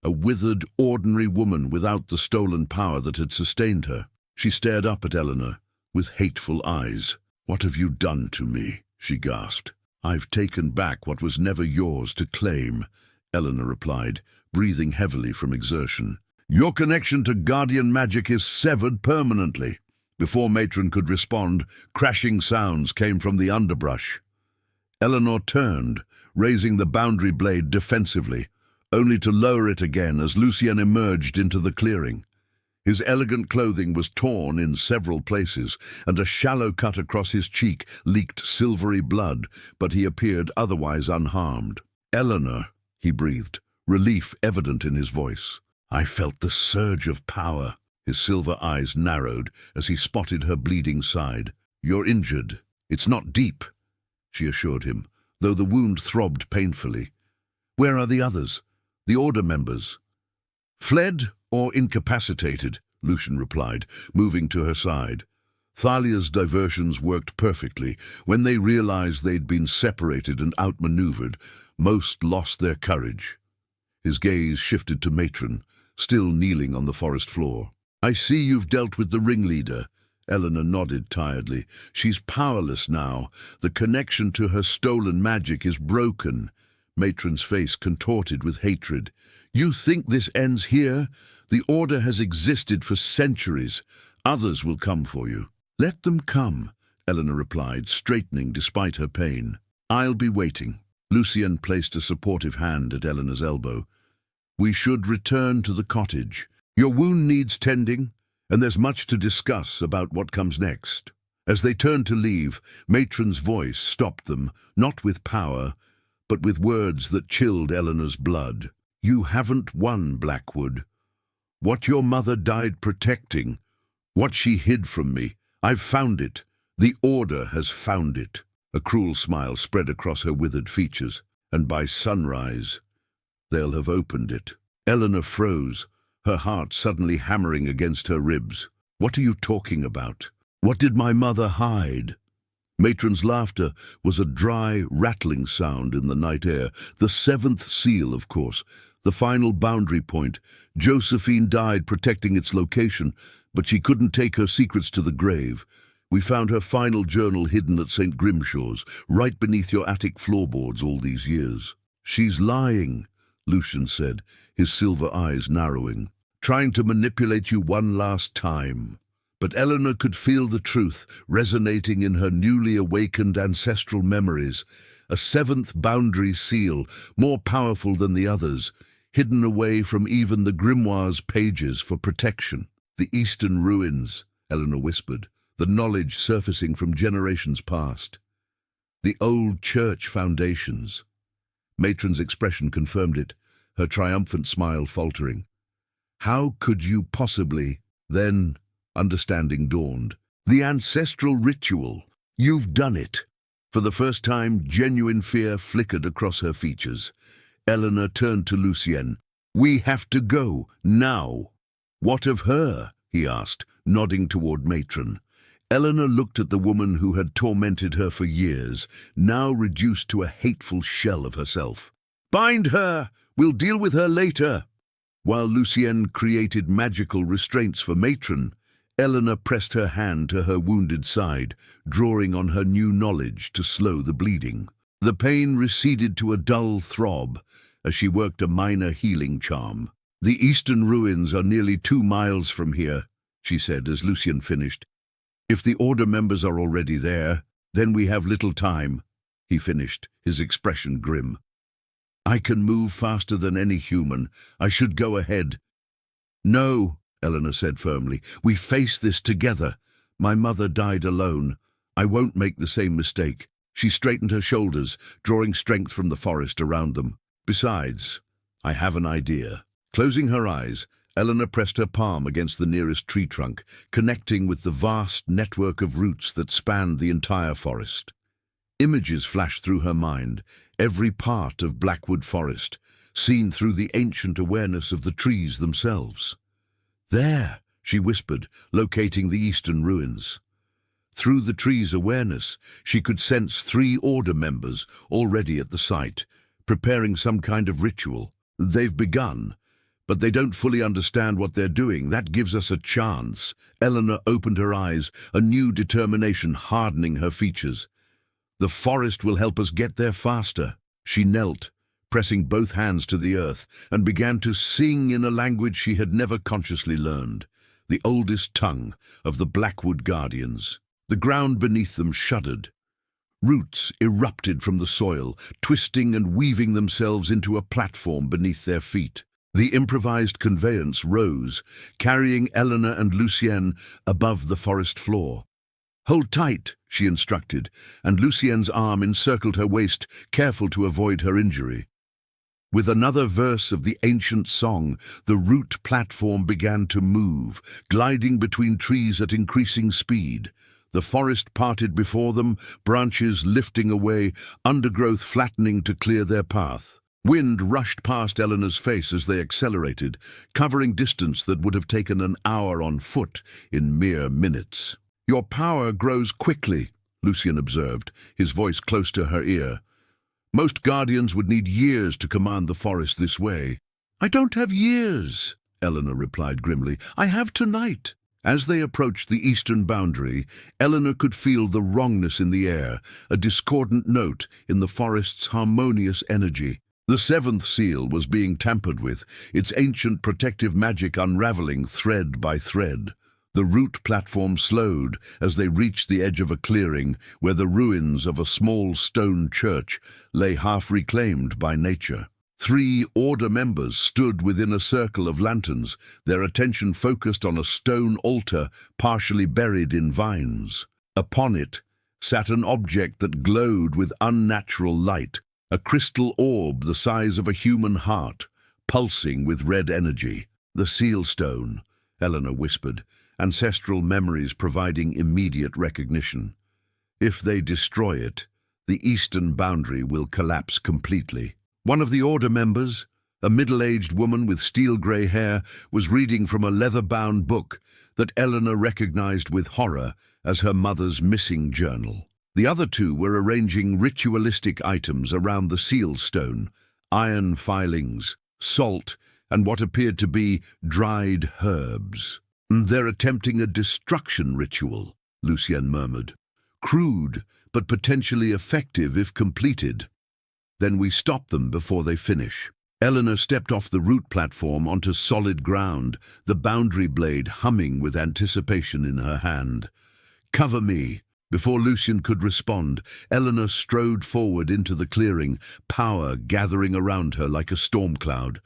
A withered, ordinary woman without the stolen power that had sustained her. She stared up at Eleanor with hateful eyes. "What have you done to me?" she gasped. "I've taken back what was never yours to claim," Eleanor replied, breathing heavily from exertion. "Your connection to guardian magic is severed permanently." Before Matron could respond, crashing sounds came from the underbrush. Eleanor turned, raising the boundary blade defensively, only to lower it again as Lucien emerged into the clearing. His elegant clothing was torn in several places, and a shallow cut across his cheek leaked silvery blood, but he appeared otherwise unharmed. "Eleanor," he breathed, relief evident in his voice. "I felt the surge of power." His silver eyes narrowed as he spotted her bleeding side. "You're injured. It's not deep," she assured him, though the wound throbbed painfully. Where are the others? The Order members? Fled or incapacitated, Lucian replied, moving to her side. Thalia's diversions worked perfectly. When they realized they'd been separated and outmaneuvered, most lost their courage. His gaze shifted to Matron, still kneeling on the forest floor. I see you've dealt with the ringleader. Eleanor nodded tiredly. She's powerless now. The connection to her stolen magic is broken. Matron's face contorted with hatred. You think this ends here? The Order has existed for centuries. Others will come for you. Let them come, Eleanor replied, straightening despite her pain. I'll be waiting. Lucien placed a supportive hand at Eleanor's elbow. We should return to the cottage. Your wound needs tending, and there's much to discuss about what comes next. As they turned to leave, Matron's voice stopped them, not with power, but with words that chilled Eleanor's blood. You haven't won, Blackwood. What your mother died protecting, what she hid from me, I've found it. The Order has found it. A cruel smile spread across her withered features, and by sunrise, they'll have opened it. Eleanor froze, her heart suddenly hammering against her ribs. What are you talking about? What did my mother hide? Matron's laughter was a dry, rattling sound in the night air. The seventh seal, of course, the final boundary point. Josephine died protecting its location, but she couldn't take her secrets to the grave. We found her final journal hidden at St. Grimshaw's, right beneath your attic floorboards all these years. She's lying, Lucian said, his silver eyes narrowing, trying to manipulate you one last time. But Eleanor could feel the truth resonating in her newly awakened ancestral memories. A seventh boundary seal, more powerful than the others, hidden away from even the grimoire's pages for protection. The Eastern ruins, Eleanor whispered, the knowledge surfacing from generations past. The old church foundations. Matron's expression confirmed it, her triumphant smile faltering. How could you possibly? Then, understanding dawned. The ancestral ritual. You've done it. For the first time, genuine fear flickered across her features. Eleanor turned to Lucien. We have to go, now. What of her? He asked, nodding toward Matron. Eleanor looked at the woman who had tormented her for years, now reduced to a hateful shell of herself. Bind her! We'll deal with her later. While Lucien created magical restraints for Matron, Eleanor pressed her hand to her wounded side, drawing on her new knowledge to slow the bleeding. The pain receded to a dull throb as she worked a minor healing charm. The Eastern ruins are nearly 2 miles from here, she said as Lucien finished. If the Order members are already there, then we have little time, he finished, his expression grim. I can move faster than any human. I should go ahead. No, Eleanor said firmly. We face this together. My mother died alone. I won't make the same mistake. She straightened her shoulders, drawing strength from the forest around them. Besides, I have an idea. Closing her eyes, Eleanor pressed her palm against the nearest tree trunk, connecting with the vast network of roots that spanned the entire forest. Images flashed through her mind, every part of Blackwood Forest, seen through the ancient awareness of the trees themselves. There, she whispered, locating the Eastern ruins. Through the trees' awareness, she could sense 3 Order members already at the site, preparing some kind of ritual. They've begun, but they don't fully understand what they're doing. That gives us a chance. Eleanor opened her eyes, a new determination hardening her features. The forest will help us get there faster. She knelt, pressing both hands to the earth, and began to sing in a language she had never consciously learned, the oldest tongue of the Blackwood Guardians. The ground beneath them shuddered. Roots erupted from the soil, twisting and weaving themselves into a platform beneath their feet. The improvised conveyance rose, carrying Eleanor and Lucien above the forest floor. Hold tight, she instructed, and Lucien's arm encircled her waist, careful to avoid her injury. With another verse of the ancient song, the root platform began to move, gliding between trees at increasing speed. The forest parted before them, branches lifting away, undergrowth flattening to clear their path. Wind rushed past Eleanor's face as they accelerated, covering distance that would have taken an hour on foot in mere minutes. "Your power grows quickly," Lucian observed, his voice close to her ear. "Most guardians would need years to command the forest this way." "I don't have years," Eleanor replied grimly. "I have tonight." As they approached the eastern boundary, Eleanor could feel the wrongness in the air, a discordant note in the forest's harmonious energy. The seventh seal was being tampered with, its ancient protective magic unraveling thread by thread. The route platform slowed as they reached the edge of a clearing where the ruins of a small stone church lay half reclaimed by nature. 3 Order members stood within a circle of lanterns, their attention focused on a stone altar partially buried in vines. Upon it sat an object that glowed with unnatural light, a crystal orb the size of a human heart, pulsing with red energy. "The seal stone," Eleanor whispered, ancestral memories providing immediate recognition. "If they destroy it, the eastern boundary will collapse completely." One of the Order members, a middle-aged woman with steel-grey hair, was reading from a leather-bound book that Eleanor recognized with horror as her mother's missing journal. The other 2 were arranging ritualistic items around the seal stone, iron filings, salt, and what appeared to be dried herbs. "They're attempting a destruction ritual," Lucien murmured. "Crude, but potentially effective if completed. Then we stop them before they finish." Eleanor stepped off the route platform onto solid ground, the boundary blade humming with anticipation in her hand. "Cover me." Before Lucien could respond, Eleanor strode forward into the clearing, power gathering around her like a storm cloud.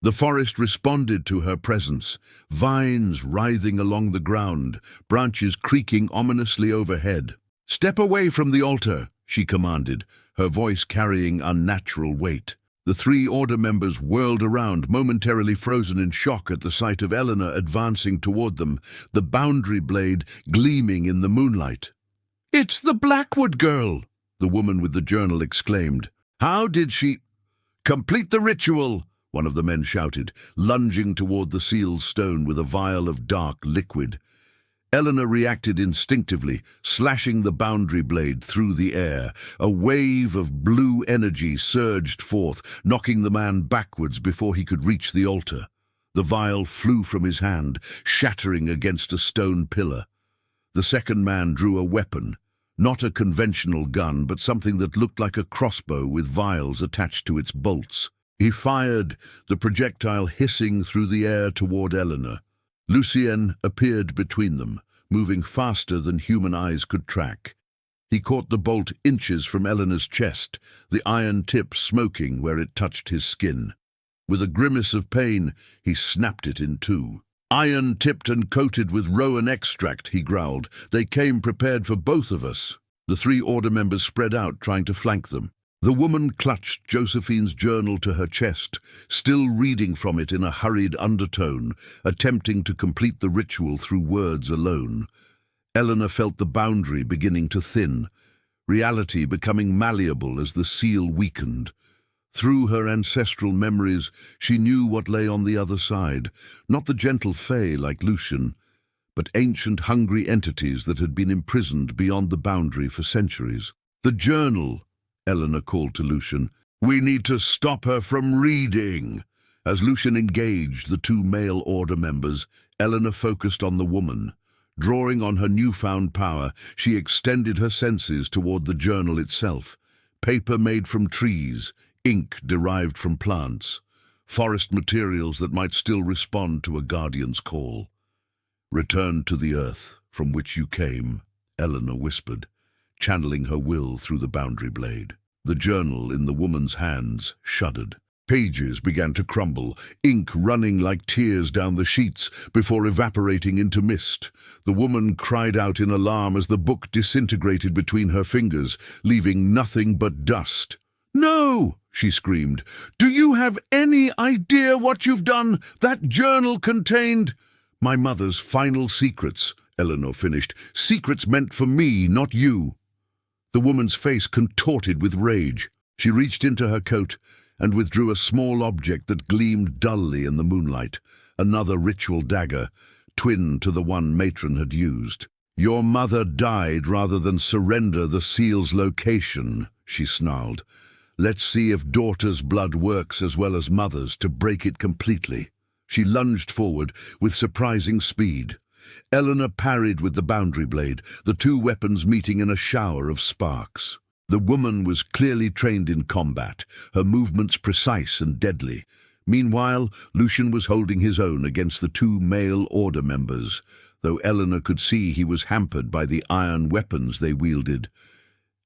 The forest responded to her presence, vines writhing along the ground, branches creaking ominously overhead. "Step away from the altar," she commanded, her voice carrying unnatural weight. The 3 Order members whirled around, momentarily frozen in shock at the sight of Eleanor advancing toward them, the boundary blade gleaming in the moonlight. "It's the Blackwood girl!" the woman with the journal exclaimed. "How did she—" "Complete the ritual!" one of the men shouted, lunging toward the sealed stone with a vial of dark liquid. Eleanor reacted instinctively, slashing the boundary blade through the air. A wave of blue energy surged forth, knocking the man backwards before he could reach the altar. The vial flew from his hand, shattering against a stone pillar. The second man drew a weapon, not a conventional gun, but something that looked like a crossbow with vials attached to its bolts. He fired, the projectile hissing through the air toward Eleanor. Lucien appeared between them, moving faster than human eyes could track. He caught the bolt inches from Eleanor's chest, the iron tip smoking where it touched his skin. With a grimace of pain, he snapped it in 2. "Iron-tipped and coated with rowan extract," he growled. "They came prepared for both of us." The 3 Order members spread out, trying to flank them. The woman clutched Josephine's journal to her chest, still reading from it in a hurried undertone, attempting to complete the ritual through words alone. Eleanor felt the boundary beginning to thin, reality becoming malleable as the seal weakened. Through her ancestral memories, she knew what lay on the other side, not the gentle fae like Lucien, but ancient hungry entities that had been imprisoned beyond the boundary for centuries. "The journal," Eleanor called to Lucien. "We need to stop her from reading." As Lucien engaged the 2 male Order members, Eleanor focused on the woman. Drawing on her newfound power, she extended her senses toward the journal itself. Paper made from trees, ink derived from plants, forest materials that might still respond to a guardian's call. "Return to the earth from which you came," Eleanor whispered, channeling her will through the boundary blade. The journal in the woman's hands shuddered. Pages began to crumble, ink running like tears down the sheets before evaporating into mist. The woman cried out in alarm as the book disintegrated between her fingers, leaving nothing but dust. "No!" she screamed. "Do you have any idea what you've done? That journal contained—" "My mother's final secrets," Eleanor finished. "Secrets meant for me, not you." The woman's face contorted with rage. She reached into her coat and withdrew a small object that gleamed dully in the moonlight, another ritual dagger, twin to the one Matron had used. "Your mother died rather than surrender the seal's location," she snarled. "Let's see if daughter's blood works as well as mother's to break it completely." She lunged forward with surprising speed. Eleanor parried with the boundary blade, the two weapons meeting in a shower of sparks. The woman was clearly trained in combat, her movements precise and deadly. Meanwhile, Lucian was holding his own against the two male Order members, though Eleanor could see he was hampered by the iron weapons they wielded.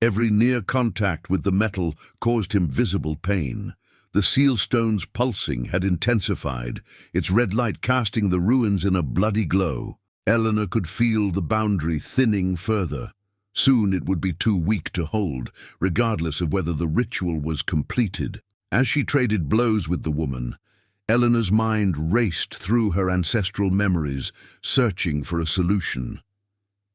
Every near contact with the metal caused him visible pain. The seal stone's pulsing had intensified, its red light casting the ruins in a bloody glow. Eleanor could feel the boundary thinning further. Soon it would be too weak to hold, regardless of whether the ritual was completed. As she traded blows with the woman, Eleanor's mind raced through her ancestral memories, searching for a solution.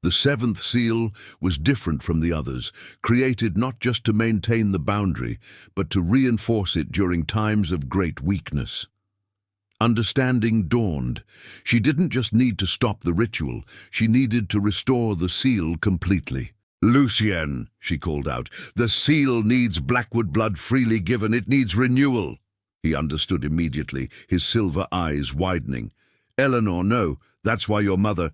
The seventh seal was different from the others, created not just to maintain the boundary, but to reinforce it during times of great weakness. Understanding dawned. She didn't just need to stop the ritual, she needed to restore the seal completely. "Lucien," she called out, "the seal needs Blackwood blood freely given. It needs renewal." He understood immediately, his silver eyes widening. "Eleanor, no, that's why your mother—"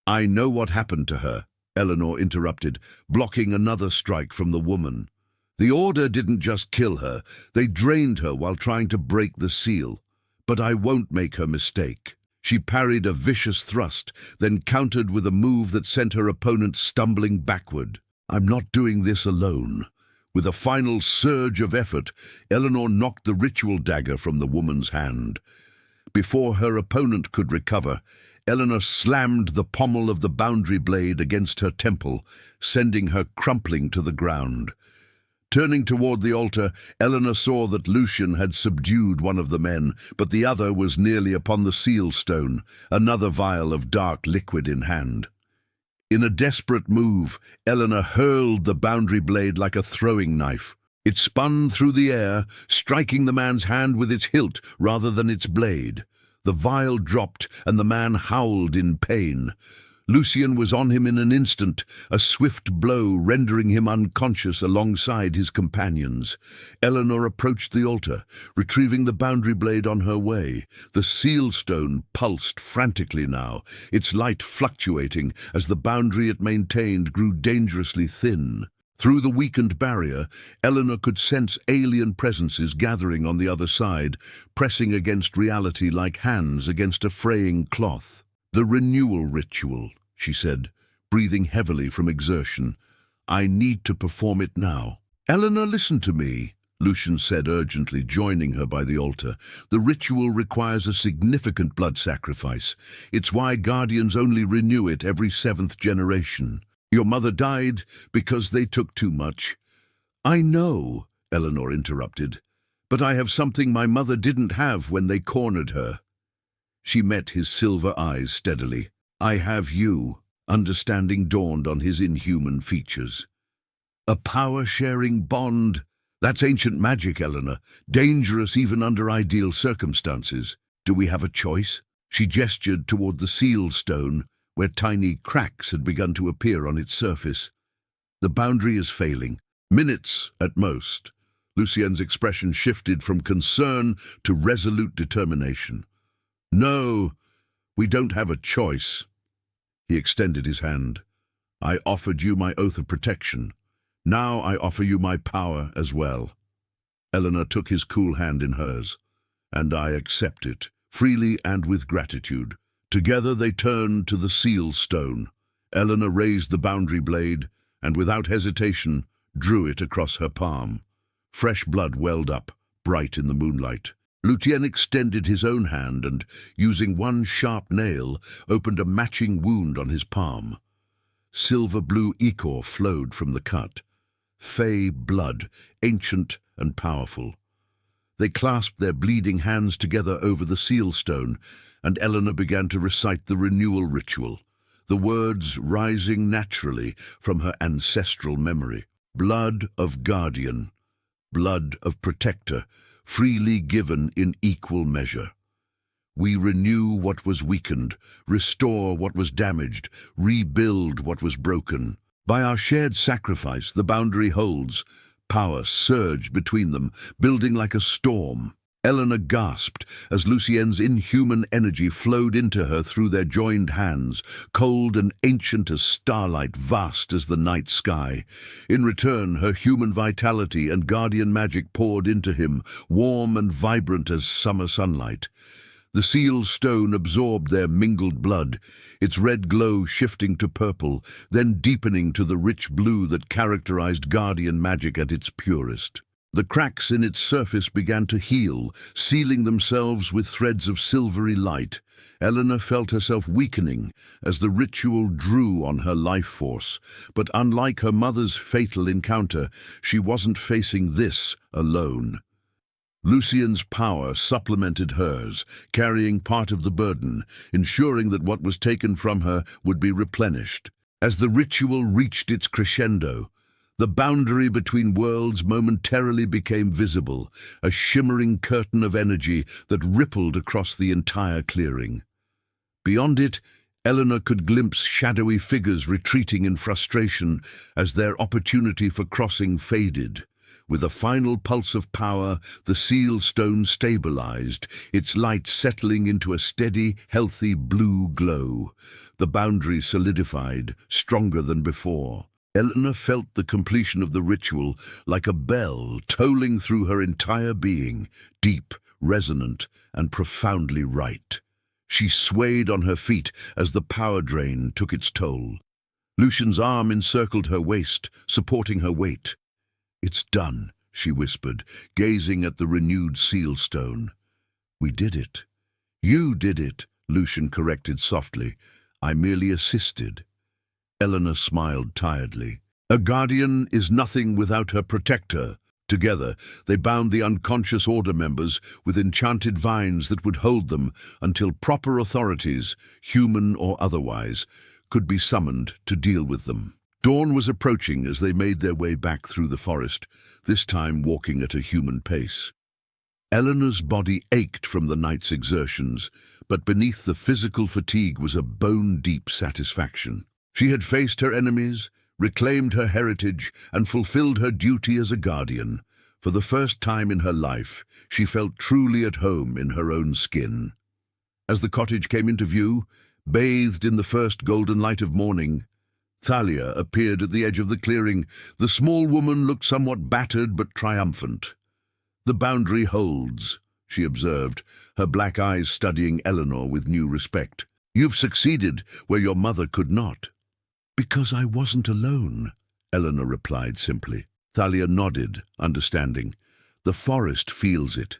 "I know what happened to her," Eleanor interrupted, blocking another strike from the woman. "The Order didn't just kill her, they drained her while trying to break the seal. But I won't make her mistake." She parried a vicious thrust, then countered with a move that sent her opponent stumbling backward. "I'm not doing this alone." With a final surge of effort, Eleanor knocked the ritual dagger from the woman's hand. Before her opponent could recover, Eleanor slammed the pommel of the boundary blade against her temple, sending her crumpling to the ground. Turning toward the altar, Eleanor saw that Lucian had subdued one of the men, but the other was nearly upon the seal stone, another vial of dark liquid in hand. In a desperate move, Eleanor hurled the boundary blade like a throwing knife. It spun through the air, striking the man's hand with its hilt rather than its blade. The vial dropped, and the man howled in pain. Lucian was on him in an instant, a swift blow rendering him unconscious alongside his companions. Eleanor approached the altar, retrieving the boundary blade on her way. The seal stone pulsed frantically now, its light fluctuating as the boundary it maintained grew dangerously thin. Through the weakened barrier, Eleanor could sense alien presences gathering on the other side, pressing against reality like hands against a fraying cloth. "The renewal ritual," she said, breathing heavily from exertion. "I need to perform it now." "Eleanor, listen to me," Lucian said urgently, joining her by the altar. "The ritual requires a significant blood sacrifice. It's why Guardians only renew it every 7th generation. Your mother died because they took too much." "I know," Eleanor interrupted, "but I have something my mother didn't have when they cornered her." She met his silver eyes steadily. "I have you." Understanding dawned on his inhuman features. "A power-sharing bond. That's ancient magic, Eleanor. Dangerous even under ideal circumstances. Do we have a choice?" She gestured toward the seal stone, where tiny cracks had begun to appear on its surface. "The boundary is failing. Minutes at most." Lucien's expression shifted from concern to resolute determination. "No, we don't have a choice." He extended his hand. "I offered you my oath of protection. Now I offer you my power as well." Eleanor took his cool hand in hers. "And I accept it, freely and with gratitude." Together they turned to the seal stone. Eleanor raised the boundary blade, and without hesitation, drew it across her palm. Fresh blood welled up, bright in the moonlight. Lucien extended his own hand and, using one sharp nail, opened a matching wound on his palm. Silver-blue ichor flowed from the cut. Fey blood, ancient and powerful. They clasped their bleeding hands together over the seal stone, and Eleanor began to recite the renewal ritual, the words rising naturally from her ancestral memory. "Blood of guardian, blood of protector, freely given in equal measure. We renew what was weakened, restore what was damaged, rebuild what was broken. By our shared sacrifice, the boundary holds. Power surged between them, building like a storm. Eleanor gasped as Lucien's inhuman energy flowed into her through their joined hands, cold and ancient as starlight, vast as the night sky. In return, her human vitality and guardian magic poured into him, warm and vibrant as summer sunlight. The seal stone absorbed their mingled blood, its red glow shifting to purple, then deepening to the rich blue that characterized guardian magic at its purest. The cracks in its surface began to heal, sealing themselves with threads of silvery light. Eleanor felt herself weakening as the ritual drew on her life force. But unlike her mother's fatal encounter, she wasn't facing this alone. Lucien's power supplemented hers, carrying part of the burden, ensuring that what was taken from her would be replenished. As the ritual reached its crescendo, the boundary between worlds momentarily became visible, a shimmering curtain of energy that rippled across the entire clearing. Beyond it, Eleanor could glimpse shadowy figures retreating in frustration as their opportunity for crossing faded. With a final pulse of power, the seal stone stabilized, its light settling into a steady, healthy blue glow. The boundary solidified, stronger than before. Eleanor felt the completion of the ritual like a bell tolling through her entire being, deep, resonant, and profoundly right. She swayed on her feet as the power drain took its toll. Lucien's arm encircled her waist, supporting her weight. "It's done," she whispered, gazing at the renewed seal stone. "We did it." "You did it," Lucien corrected softly. "I merely assisted." Eleanor smiled tiredly. "A guardian is nothing without her protector." Together, they bound the unconscious order members with enchanted vines that would hold them until proper authorities, human or otherwise, could be summoned to deal with them. Dawn was approaching as they made their way back through the forest, this time walking at a human pace. Eleanor's body ached from the night's exertions, but beneath the physical fatigue was a bone-deep satisfaction. She had faced her enemies, reclaimed her heritage, and fulfilled her duty as a guardian. For the first time in her life, she felt truly at home in her own skin. As the cottage came into view, bathed in the first golden light of morning, Thalia appeared at the edge of the clearing. The small woman looked somewhat battered but triumphant. "The boundary holds," she observed, her black eyes studying Eleanor with new respect. "You've succeeded where your mother could not." "Because I wasn't alone," Eleanor replied simply. Thalia nodded, understanding. "The forest feels it.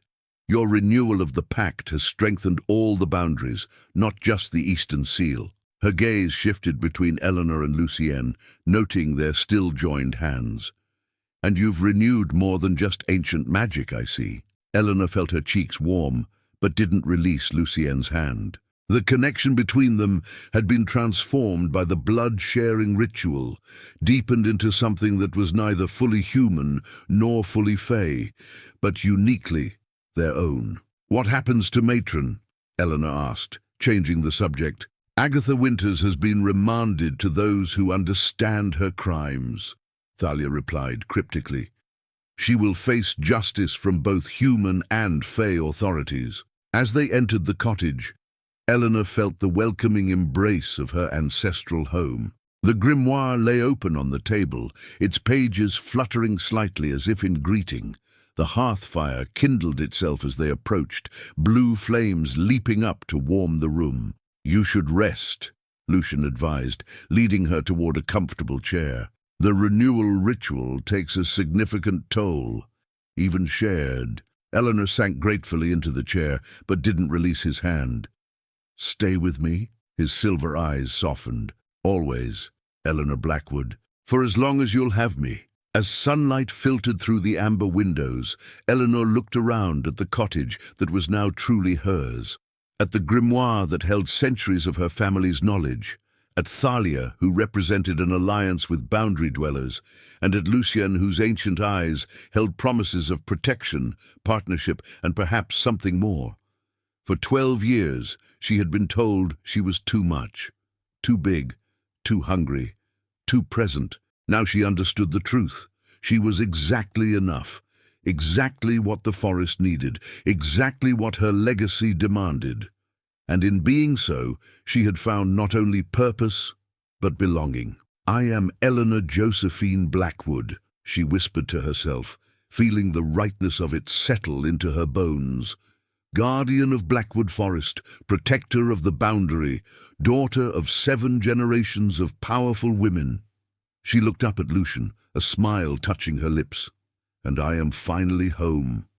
Your renewal of the pact has strengthened all the boundaries, not just the eastern seal." Her gaze shifted between Eleanor and Lucien, noting their still joined hands. "And you've renewed more than just ancient magic, I see." Eleanor felt her cheeks warm, but didn't release Lucien's hand. The connection between them had been transformed by the blood-sharing ritual, deepened into something that was neither fully human nor fully fey, but uniquely their own. "What happens to Matron?" Eleanor asked, changing the subject. "Agatha Winters has been remanded to those who understand her crimes," Thalia replied cryptically. "She will face justice from both human and fey authorities." As they entered the cottage, Eleanor felt the welcoming embrace of her ancestral home. The grimoire lay open on the table, its pages fluttering slightly as if in greeting. The hearth fire kindled itself as they approached, blue flames leaping up to warm the room. "You should rest," Lucien advised, leading her toward a comfortable chair. "The renewal ritual takes a significant toll, even shared." Eleanor sank gratefully into the chair, but didn't release his hand. "Stay with me?" His silver eyes softened. "Always, Eleanor Blackwood. For as long as you'll have me." As sunlight filtered through the amber windows, Eleanor looked around at the cottage that was now truly hers, at the grimoire that held centuries of her family's knowledge, at Thalia, who represented an alliance with boundary dwellers, and at Lucienne, whose ancient eyes held promises of protection, partnership, and perhaps something more. For 12 years, she had been told she was too much, too big, too hungry, too present. Now she understood the truth. She was exactly enough, exactly what the forest needed, exactly what her legacy demanded. And in being so, she had found not only purpose, but belonging. "I am Eleanor Josephine Blackwood," she whispered to herself, feeling the rightness of it settle into her bones. Guardian of Blackwood Forest, protector of the boundary, daughter of 7 generations of powerful women. She looked up at Lucian, a smile touching her lips. "And I am finally home."